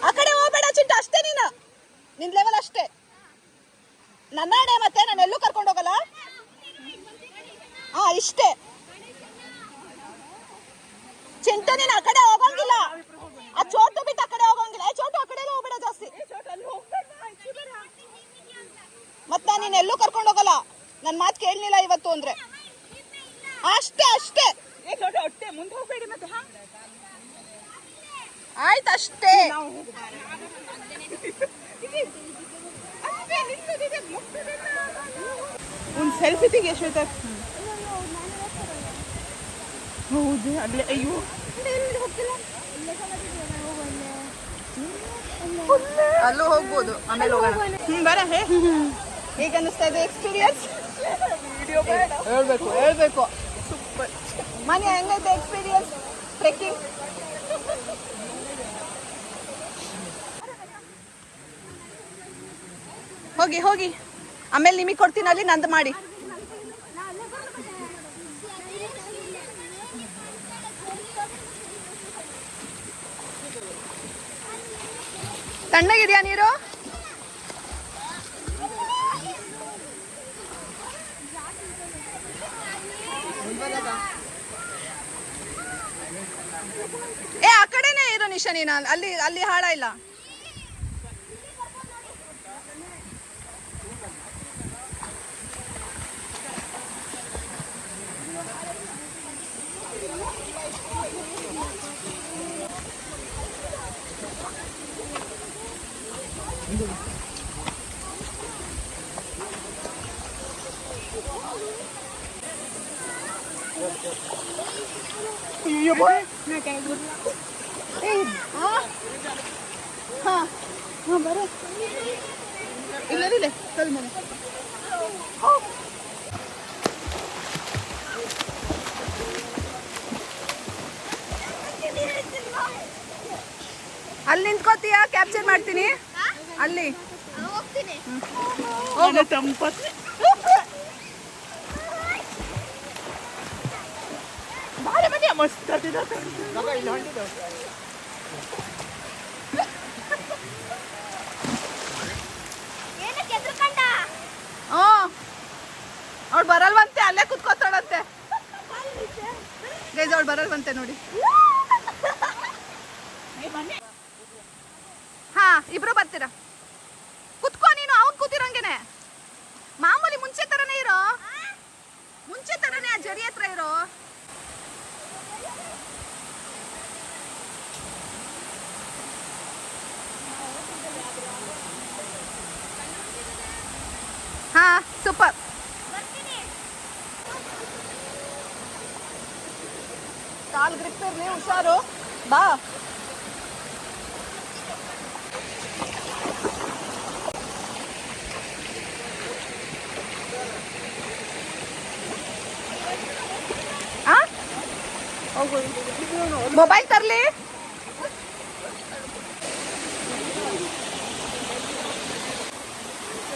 ಆ ಕಡೆ ಹೋಗ್ಬೇಡ ಚಿಂಟ, ಅಷ್ಟೇ ನೀನು, ನಿನ್ ಲೆವೆಲ್ ಅಷ್ಟೇ. ನನ್ನ ಅಡೆ, ಮತ್ತೆ ನಾನು ಎಲ್ಲೂ ಕರ್ಕೊಂಡು ಹೋಗಲ್ಲ. ಹಾ ಇಷ್ಟೇ ಚಿಂಟ, ನೀನು ಆ ಕಡೆ ಹೋಗಂಗಿಲ್ಲ. ಆ ಚೋಟು ಬಿಟ್ಟು ಆ ಕಡೆ ಹೋಗಂಗಿಲ್ಲ. ಚೋಟು ಆ ಕಡೆ ಹೋಗ್ಬೇಡ ಜಾಸ್ತಿ. ಮತ್ತೆ ನೀನ್ ಎಲ್ಲೂ ಕರ್ಕೊಂಡು ಹೋಗಲ್ಲ. ನನ್ ಮಾತು ಕೇಳಲಿಲ್ಲ ಇವತ್ತು ಅಂದ್ರೆ ಅಷ್ಟೇ ಅಷ್ಟೇ. ಆಯ್ತು ಅಷ್ಟೇ. ಒಂದು ಸೆಲ್ಫಿ ತೆಗಿ ಶ್ವೇತಾ. ಹೌದು ಅಲ್ಲೇ. ಅಯ್ಯೋ ಅಲ್ಲೂ ಹೋಗ್ಬೋದು, ಆಮೇಲೆ ಹೋಗೋಣ. ಬರ ಹೇಗೆ ಅನ್ನಿಸ್ತಾ ಇದೆ ಎಕ್ಸ್ಪೀರಿಯನ್ಸ್? ಹೇಳ್ಬೇಕು ಹೇಳ್ಬೇಕು. ಸೂಪರ್. ಮನೆ ಹೆಂಗೈತೆ ಎಕ್ಸ್ಪೀರಿಯನ್ಸ್ ಟ್ರೆಕ್ಕಿಂಗ್? ಹೋಗಿ ಹೋಗಿ, ಆಮೇಲೆ ನಿಮಗೆ ಕೊಡ್ತೀನಿ, ಅಲ್ಲಿ ನಂದು ಮಾಡಿ. ತಣ್ಣಗಿದೆಯಾ ನೀರು? ಏ ಆ ಕಡೆನೇ ಇರೋ ನಿಶಾ, ನೀನು ಅಲ್ಲಿ ಅಲ್ಲಿ ಹಾಳ ಇಲ್ಲ. ಬರ ಇಲ್ಲ ಕಲ್ ಮನೆ. ಅಲ್ಲಿ ನಿಂತ್ಕೋತೀಯಾ? ಕ್ಯಾಪ್ಚರ್ ಮಾಡ್ತೀನಿ ಅಲ್ಲಿ. ಹೋಗು ತಂಪತ್. ಬಾರೆ ಮನೆ ಮಸ್ತ್ ಆಗ್ತಿದೆ. ಅವಳು ಬರಲ್ವಂತೆ, ಅಲ್ಲೇ ಕುತ್ಕೋತಾಳಂತೆ. ಗೈಸ್ ಅವಳು ಬರಲ್ವಂತೆ ನೋಡಿ. ಹಾ ಇಬ್ರು ಬರ್ತೀರಾ? ಕುತ್ಕೋ ನೀನು, ಅವ್ನು ಕೂತಿರಂಗೆನೆ ಮಾಮೂಲಿ ಮುಂಚೆ ತರನೇ ಇರೋ, ಮುಂಚೆ ತರನೇ ಆ ಜರಿ ಹತ್ರ ಇರೋ. ಹಾ ಸೂಪರ್. ಕಾಲ್ ಗ್ರಿಪ್ ಇರ್ಲಿ, ಹುಷಾರು. ಬಾ. ಮೊಬೈಲ್ ತರ್ಲಿ?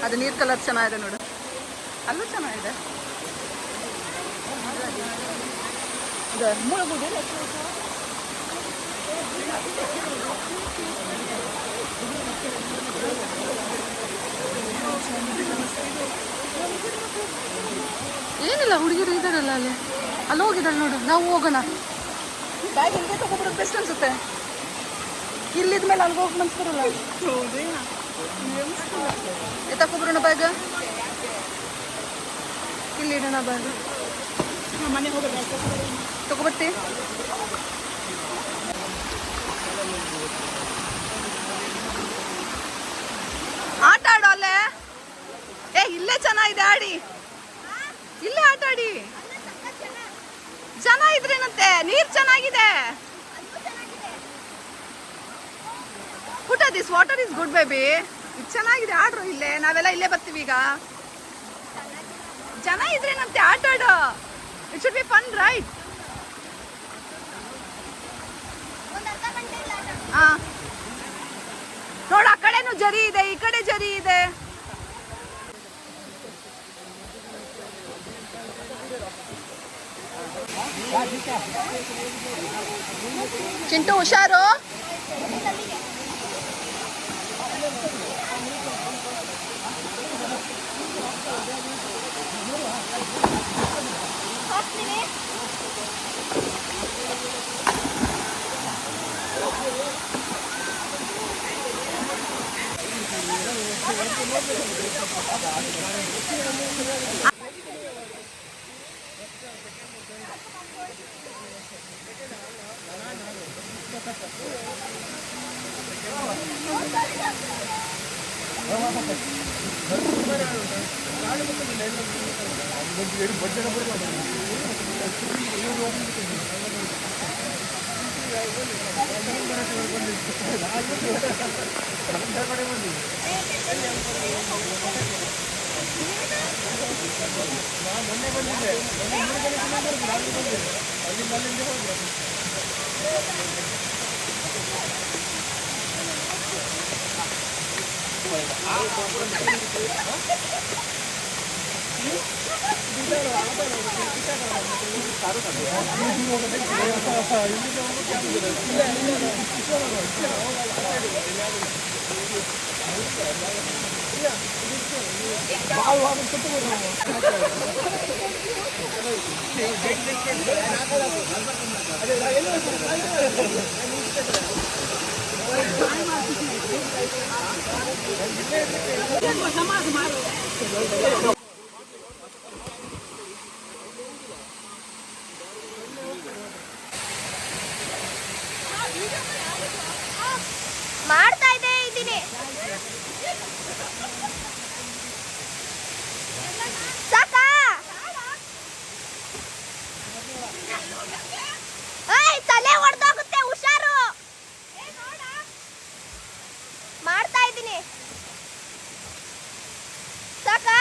ಅದು ನೀರ್ ಕಲರ್ ಚೆನ್ನಾಗಿದೆ ನೋಡು, ಅಲ್ಲೂ ಚೆನ್ನಾಗಿದೆ. ಏನಿಲ್ಲ, ಹುಡುಗಿರು ಇದ್ದಾರಲ್ಲ ಅಲ್ಲಿ, ಅಲ್ಲಿ ಹೋಗಿದ್ದಾಳೆ ನೋಡು. ನಾವು ಹೋಗೋಣ. ಬ್ಯಾಗ್ ಹಿಂಗೆ ತಗೊಬಿಡೋದು ಬೆಸ್ಟ್ ಅನ್ಸುತ್ತೆ. ಇಲ್ಲಿದ್ಮೇಲೆ ಅಲ್ಲಿಗೆ ಹೋಗಿ ಮನ್ಸ್ಕೊರಲ್ಲ. ತಗೊಬಿಡೋಣ ಬ್ಯಾಗ್, ಇಲ್ಲಿ ಇಡೋಣ ಬ್ಯಾಗ್. ತಗೊಬರ್ತಿ? ಆಟ ಆಡೋ ಅಲ್ಲೇ. ಇಲ್ಲೇ ಚೆನ್ನಾಗಿದೆ, ಆಡಿ. ಇಲ್ಲೇ ಆಟ ಆಡಿ. ಜನ ಇದ್ರೇನಂತೆ, ನೀರ್ ಚೆನ್ನಾಗಿದೆ. ಪುಟ this water is good baby. ಇದು ಚೆನ್ನಾಗಿದೆ, ಆಡ್ರು ಇಲ್ಲೇ. ನಾವೆಲ್ಲ ಇಲ್ಲೇ ಬರ್ತೀವಿ ಈಗ. ಜನ ಇದ್ರೇನಂತೆ, ಆಟ ಆಡು. It should be fun, right? ಹಾ ನೋಡು, ಆ ಕಡೆನೂ ಜರಿ ಇದೆ, ಈ ಕಡೆ ಜರಿ ಇದೆ. ಚಿಂಟು ಹುಷಾರು. ಮಾಡ್ತಾ ಇದ್ದೀನಿ. ಸಾಕಾ? ತಲೆ ಹೊಡೆದೋಗುತ್ತೆ, ಹುಷಾರು. ಮಾಡ್ತಾ ಇದ್ದೀನಿ. ಸಾಕಾ?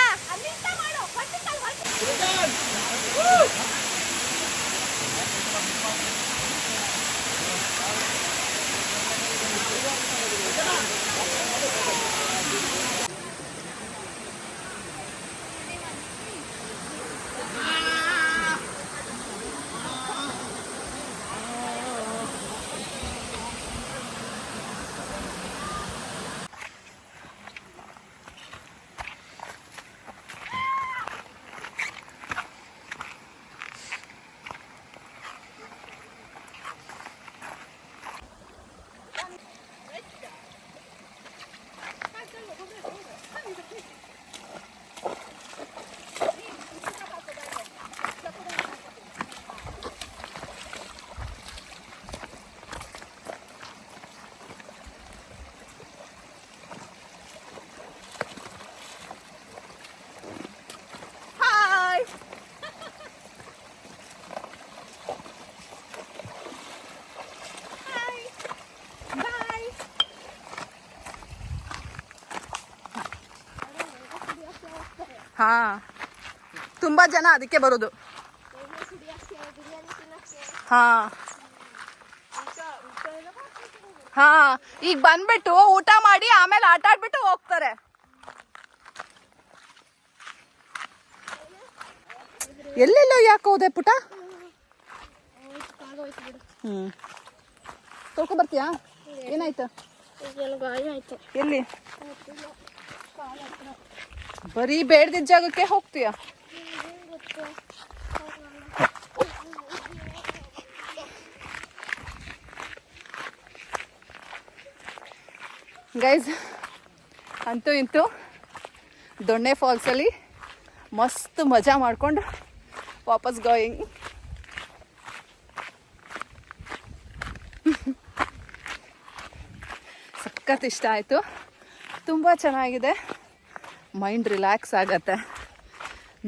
ಹಾಂ, ತುಂಬ ಜನ ಅದಕ್ಕೆ ಬರೋದು. ಹಾಂ ಹಾಂ, ಈಗ ಬಂದ್ಬಿಟ್ಟು ಊಟ ಮಾಡಿ ಆಮೇಲೆ ಆಟ ಆಡ್ಬಿಟ್ಟು ಹೋಗ್ತಾರೆ. ಎಲ್ಲೆಲ್ಲೋ ಯಾಕೆ ಹೋದೆ ಪುಟ? ತೊಳ್ಕೊ ಬರ್ತೀಯಾ? ಏನಾಯ್ತು? ಎಲ್ಲಿ? ಬರೀ ಬೇಡದಿದ್ದ ಜಾಗಕ್ಕೆ ಹೋಗ್ತೀಯ. ಗೈಸ್, ಅಂತೂ ಇಂತೂ ದೊಣ್ಣೆ ಫಾಲ್ಸಲ್ಲಿ ಮಸ್ತ್ ಮಜಾ ಮಾಡ್ಕೊಂಡು ವಾಪಸ್ ಗೋಯಿಂಗ್. ಸಖತ್ ಇಷ್ಟ ಆಯಿತು, ತುಂಬ ಚೆನ್ನಾಗಿದೆ. ಮೈಂಡ್ ರಿಲ್ಯಾಕ್ಸ್ ಆಗತ್ತೆ.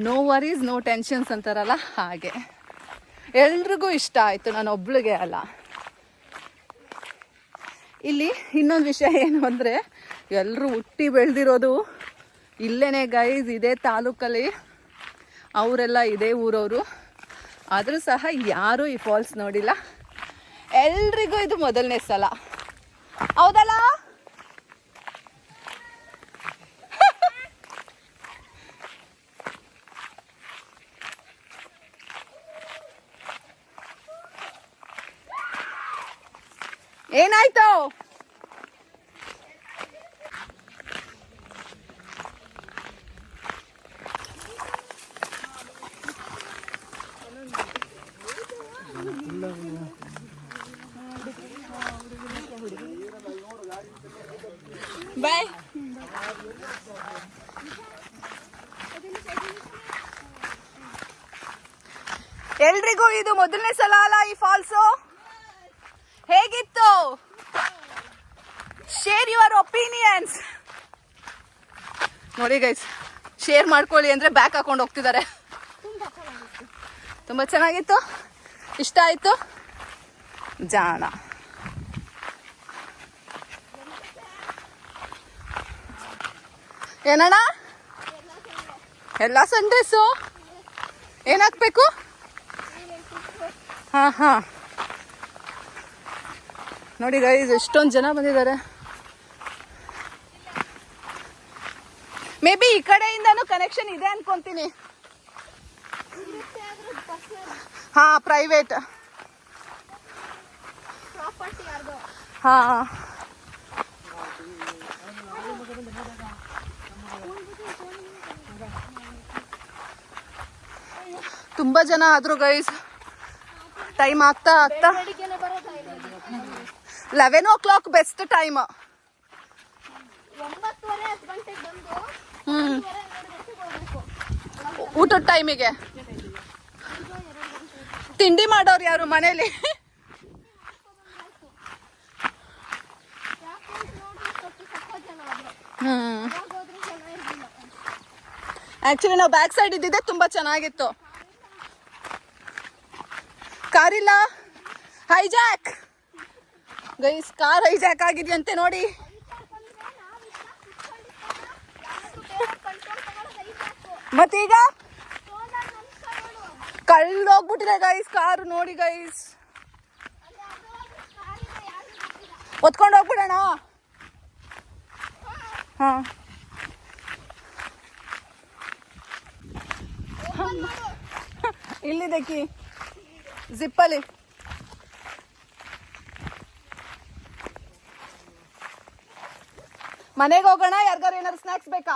ನೋ ವರೀಸ್ ನೋ ಟೆನ್ಷನ್ಸ್ ಅಂತಾರಲ್ಲ ಹಾಗೆ. ಎಲ್ರಿಗೂ ಇಷ್ಟ ಆಯಿತು, ನಾನು ಒಬ್ಳಿಗೆ ಅಲ್ಲ. ಇಲ್ಲಿ ಇನ್ನೊಂದು ವಿಷಯ ಏನು ಅಂದರೆ, ಎಲ್ಲರೂ ಹುಟ್ಟಿ ಬೆಳೆದಿರೋದು ಇಲ್ಲೇ ಗೈಸ್, ಇದೇ ತಾಲೂಕಲ್ಲಿ. ಅವರೆಲ್ಲ ಇದೇ ಊರವರು. ಆದರೂ ಸಹ ಯಾರೂ ಈ ಫಾಲ್ಸ್ ನೋಡಿಲ್ಲ. ಎಲ್ರಿಗೂ ಇದು ಮೊದಲನೇ ಸಲ, ಹೌದಲ್ಲ? ಏನಾಯ್ತು? ಬಾಯ್. ಎಲ್ರಿಗೂ ಇದು ಮೊದಲನೇ ಸಲ ಅಲ್ಲ ಈ ಫಾಲ್ಸು? ಹೇಗಿತ್ತು? Share your opinions. ನೋಡಿ ಗೈಸ್, ಶೇರ್ ಮಾಡ್ಕೊಳ್ಳಿ ಅಂದರೆ ಬ್ಯಾಕ್ ಹಾಕೊಂಡು ಹೋಗ್ತಿದ್ದಾರೆ. ತುಂಬ ಚೆನ್ನಾಗಿತ್ತು, ಇಷ್ಟ ಆಯಿತು. ಜಾಣ ಏನಣ್ಣ? ಎಲ್ಲ ಸಂಡೇಸು ಏನಾಗಬೇಕು? ಹಾಂ ಹಾಂ, ನೋಡಿ ಗೈಸ್, ಎಷ್ಟೊಂದು ಜನ ಬಂದಿದ್ದಾರೆ. ಮೇ ಬಿ ಈ ಕಡೆಯಿಂದನೂ ಕನೆಕ್ಷನ್ ಇದೆ ಅನ್ಕೊಂತೀನಿ. ಹಾಂ, ಪ್ರೈವೇಟ್. ಹಾಂ, ತುಂಬ ಜನ ಆದರು ಗೈಸ್. ಟೈಮ್ ಆಗ್ತಾ 11 ಬೆಸ್ಟ್ ಟೈಮ್. ಊಟದ ಟೈಮಿಗೆ ತಿಂಡಿ ಮಾಡೋರು ಯಾರು ಮನೇಲಿ? ಆಕ್ಚುಲಿ ನಾವು ಬ್ಯಾಕ್ ಸೈಡ್ ಇದ್ದಿದ್ದೆ ತುಂಬ ಚೆನ್ನಾಗಿತ್ತು. ಕಾರಿಲ್ಲ, ಹೈಜಾಕ್ ಗೈಸ್, ಕಾರ್ ಹೈಜಾಕ್ ಆಗಿದೆಯಂತೆ ನೋಡಿ. ಮತ್ತೀಗ ಕಳ್ದೋಗ್ಬಿಟ್ಟಿದೆ ಗೈಸ್ ಕಾರು. ನೋಡಿ ಗೈಸ್, ಒತ್ಕೊಂಡು ಹೋಗ್ಬಿಡೋಣ. ಹಾಂ, ಇಲ್ಲಿದೆ ಕೀ ಜಿಪ್ಪಲ್ಲಿ. ಮನೆಗೆ ಹೋಗೋಣ. ಯಾರಿಗಾರು ಏನಾದ್ರು ಸ್ನ್ಯಾಕ್ಸ್ ಬೇಕಾ?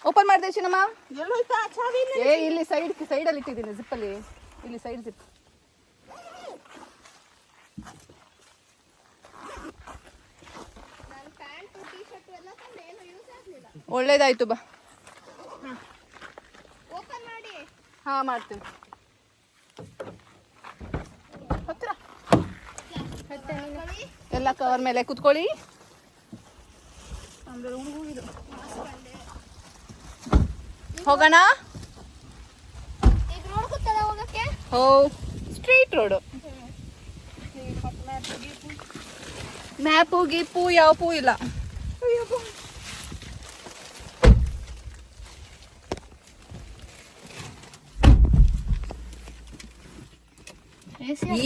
ಓಪನ್ ಮಾಡಿದೆ ಚಿನ್ನಮ್ಮ. ಇಲ್ಲಿ ಸೈಡಲ್ಲಿ ಇಟ್ಟಿದ್ದೀನಿ, ಜಿಪ್ಪಲ್ಲಿ. ಇಲ್ಲಿ ಸೈಡ್ ಜಿಪ್. ಒಳ್ಳೇದಾಯ್ತು, ಬಾ. ಹಾಂ, ಮಾಡ್ತೀನಿ. ಹತ್ತಿರ ಎಲ್ಲ ಕವರ್ ಮೇಲೆ ಕುತ್ಕೊಳ್ಳಿ. ಹೋಗೋಣ. Straight road. ಮ್ಯಾಪು ಗೀಪು ಯಾವ ಪೂ ಇಲ್ಲ.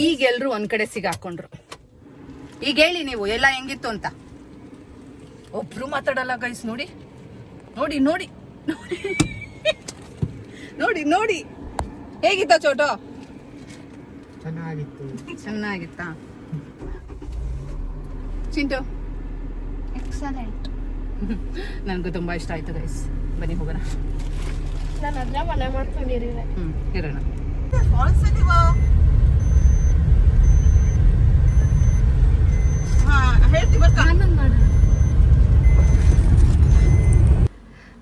ಈಗ ಎಲ್ರು ಒಂದ್ ಕಡೆ ಸಿಗಾಕೊಂಡ್ರು. ಈಗ ಹೇಳಿ ನೀವು ಎಲ್ಲ ಹೆಂಗಿತ್ತು ಅಂತ. ಒಬ್ರು ಮಾತಾಡಲ್ಲ ಗೈಸ್. ನೋಡಿ ನೋಡಿ ನೋಡಿ ನೋಡಿ ನೋಡಿ ಹೇಗಿತ್ತ ಚೋಟು? ಚೆನ್ನಾಗಿತ್ತಾ ಚಿಂಟು? ಎಕ್ಸಲೆಂಟ್. ನನಗೂ ತುಂಬಾ ಇಷ್ಟ ಆಯ್ತು ಗೈಸ್. ಬನ್ನಿ ಹೋಗೋಣ. ನಾನು ಅದ್ರ ಮನೆ ಮಾಡ್ಕೊಂಡಿರಿವೆ. ಇರೋಣ.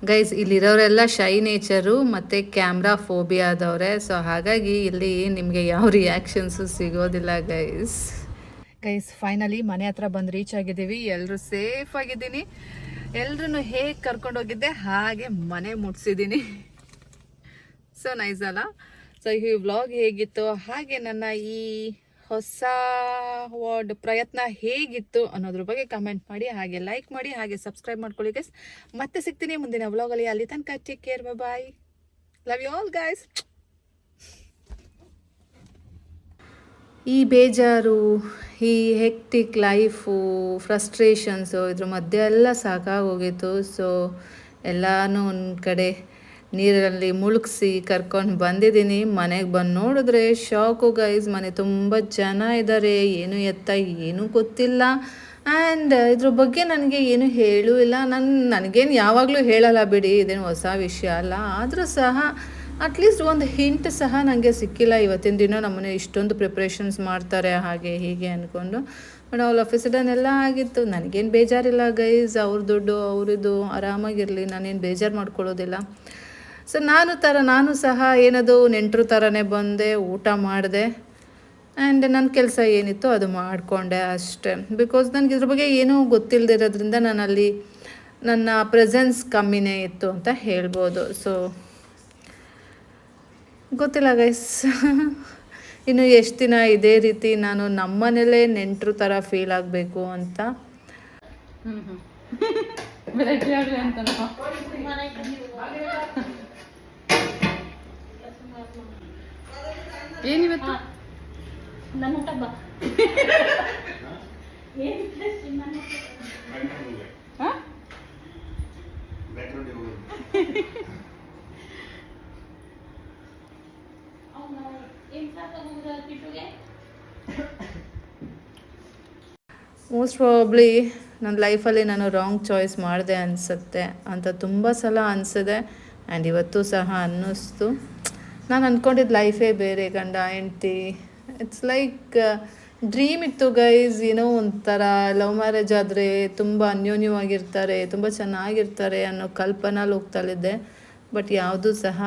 ಗೈಸ್ ಇಲ್ಲಿರೋರೆಲ್ಲ ಶೈ ನೇಚರು ಮತ್ತು ಕ್ಯಾಮ್ರಾ ಫೋಬಿಯಾ ಆದವ್ರೆ. ಸೊ ಹಾಗಾಗಿ ಇಲ್ಲಿ ನಿಮಗೆ ಯಾವ ರಿಯಾಕ್ಷನ್ಸು ಸಿಗೋದಿಲ್ಲ ಗೈಸ್. ಫೈನಲಿ ಮನೆ ಹತ್ರ ಬಂದು ರೀಚ್ ಆಗಿದ್ದೀವಿ. ಎಲ್ಲರೂ ಸೇಫ್ ಆಗಿದ್ದೀನಿ. ಎಲ್ರೂ ಹೇಗೆ ಕರ್ಕೊಂಡೋಗಿದ್ದೆ ಹಾಗೆ ಮನೆ ಮುಟ್ಸಿದ್ದೀನಿ. ಸೊ ನೈಸ್ ಅಲ್ಲ? ಸೊ ಈ ವ್ಲಾಗ್ ಹೇಗಿತ್ತು, ಹಾಗೆ ನನ್ನ ಈ ಹೊಸ ವರ್ಡ್ ಪ್ರಯತ್ನ ಹೇಗಿತ್ತು ಅನ್ನೋದ್ರ ಬಗ್ಗೆ ಕಮೆಂಟ್ ಮಾಡಿ, ಹಾಗೆ ಲೈಕ್ ಮಾಡಿ, ಹಾಗೆ ಸಬ್ಸ್ಕ್ರೈಬ್ ಮಾಡ್ಕೊಳ್ಳಿ ಗೈಸ್. ಮತ್ತೆ ಸಿಗ್ತೀನಿ ಮುಂದಿನ ವ್ಲಾಗಲ್ಲಿ. ಅಲ್ಲಿ ತನಕ take care, bye, love you all guys. ಈ ಬೇಜಾರು, ಈ ಹೆಕ್ಟಿಕ್ ಲೈಫು, ಫ್ರಸ್ಟ್ರೇಷನ್ಸು ಇದ್ರ ಮಧ್ಯೆ ಎಲ್ಲ ಸಾಕಾಗೋಗಿತ್ತು. ಸೊ ಎಲ್ಲನೂ ಒಂದು ಕಡೆ ನೀರಲ್ಲಿ ಮುಳುಗಿಸಿ ಕರ್ಕೊಂಡು ಬಂದಿದ್ದೀನಿ. ಮನೆಗೆ ಬಂದು ನೋಡಿದ್ರೆ ಶಾಕು ಗೈಸ್. ಮನೆ ತುಂಬ ಜನ ಇದ್ದಾರೆ. ಏನು ಎತ್ತ ಏನೂ ಗೊತ್ತಿಲ್ಲ. ಆ್ಯಂಡ್ ಇದ್ರ ಬಗ್ಗೆ ನನಗೆ ಏನು ಹೇಳೂ ಇಲ್ಲ. ನನಗೇನು ಯಾವಾಗಲೂ ಹೇಳಲ್ಲ ಬಿಡಿ, ಇದೇನು ಹೊಸ ವಿಷಯ ಅಲ್ಲ. ಆದರೂ ಸಹ ಅಟ್ಲೀಸ್ಟ್ ಒಂದು ಹಿಂಟ್ ಸಹ ನನಗೆ ಸಿಕ್ಕಿಲ್ಲ. ಇವತ್ತಿನ ದಿನ ನಮ್ಮನೆ ಇಷ್ಟೊಂದು ಪ್ರಿಪ್ರೇಷನ್ಸ್ ಮಾಡ್ತಾರೆ ಹಾಗೆ ಹೀಗೆ ಅಂದ್ಕೊಂಡು. But all of A sudden ಎಲ್ಲ ಆಗಿತ್ತು. ನನಗೇನು ಬೇಜಾರಿಲ್ಲ ಗೈಸ್. ಅವ್ರ ದುಡ್ಡು ಅವರಿದು ಆರಾಮಾಗಿರಲಿ, ನಾನೇನು ಬೇಜಾರು ಮಾಡ್ಕೊಳ್ಳೋದಿಲ್ಲ. ಸೊ ನಾನು ಸಹ ಏನದು ನೆಂಟರು ಥರನೇ ಬಂದೆ, ಊಟ ಮಾಡಿದೆ, ಆ್ಯಂಡ್ ನನ್ನ ಕೆಲಸ ಏನಿತ್ತು ಅದು ಮಾಡಿಕೊಂಡೆ ಅಷ್ಟೇ. ಬಿಕಾಸ್ ನನಗೆ ಇದ್ರ ಬಗ್ಗೆ ಏನೂ ಗೊತ್ತಿಲ್ಲದಿರೋದ್ರಿಂದ ನಾನಲ್ಲಿ ನನ್ನ ಪ್ರೆಸೆನ್ಸ್ ಕಮ್ಮಿನೇ ಇತ್ತು ಅಂತ ಹೇಳ್ಬೋದು. ಸೊ ಗೊತ್ತಿಲ್ಲ ಗೈಸ್ ಇನ್ನು ಎಷ್ಟು ದಿನ ಇದೇ ರೀತಿ ನಾನು ನಮ್ಮನೇಲೇ ನೆಂಟರು ಥರ ಫೀಲ್ ಆಗಬೇಕು ಅಂತ. ಏನಿವತ್ತು ನನ್ನ ಊಟ ಬಾ. ಮೋಸ್ಟ್ ಪ್ರಾಬಬ್ಲಿ ನನ್ನ ಲೈಫಲ್ಲಿ ನಾನು ರಾಂಗ್ ಚಾಯ್ಸ್ ಮಾಡಿದೆ ಅನಿಸುತ್ತೆ ಅಂತ ತುಂಬ ಸಲ ಅನಿಸಿದೆ. ಆ್ಯಂಡ್ ಇವತ್ತು ಸಹ ಅನ್ನಿಸ್ತು. ನಾನು ಅಂದ್ಕೊಂಡಿದ್ದು ಲೈಫೇ ಬೇರೆ, ಗಂಡ ಹೆಂಡ್ತಿ, ಇಟ್ಸ್ ಲೈಕ್ ಡ್ರೀಮ್ ಇತ್ತು ಗೈಸ್. ಏನೋ ಒಂಥರ ಲವ್ ಮ್ಯಾರೇಜ್ ಆದರೆ ತುಂಬ ಅನ್ಯೋನ್ಯವಾಗಿರ್ತಾರೆ, ತುಂಬ ಚೆನ್ನಾಗಿರ್ತಾರೆ ಅನ್ನೋ ಕಲ್ಪನಲ್ಲಿ ಹೋಗ್ತಲಿದ್ದೆ. ಬಟ್ ಯಾವುದೂ ಸಹ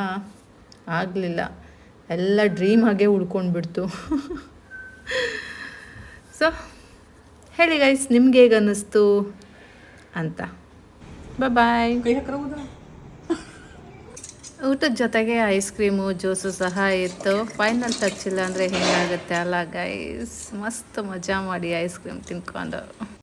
ಆಗಲಿಲ್ಲ. ಎಲ್ಲ ಡ್ರೀಮ್ ಹಾಗೆ ಉಳ್ಕೊಂಡ್ಬಿಡ್ತು. ಸೊ ಹೇಳಿ ಗೈಸ್, ನಿಮ್ಗೆ ಹೇಗೆ ಅನ್ನಿಸ್ತು ಅಂತ. ಬಾಯ್. ಊಟದ ಜೊತೆಗೆ ಐಸ್ ಕ್ರೀಮು ಜ್ಯೂಸು ಸಹ ಇತ್ತು. ಫೈನಲ್ ಟಚ್ ಇಲ್ಲ ಅಂದರೆ ಹೇಗಾಗುತ್ತೆ ಅಲ್ಲ ಗೈಸ್. ಮಸ್ತ್ ಮಜಾ ಮಾಡಿ ಐಸ್ ಕ್ರೀಮ್ ತಿನ್ಕೊಂಡು.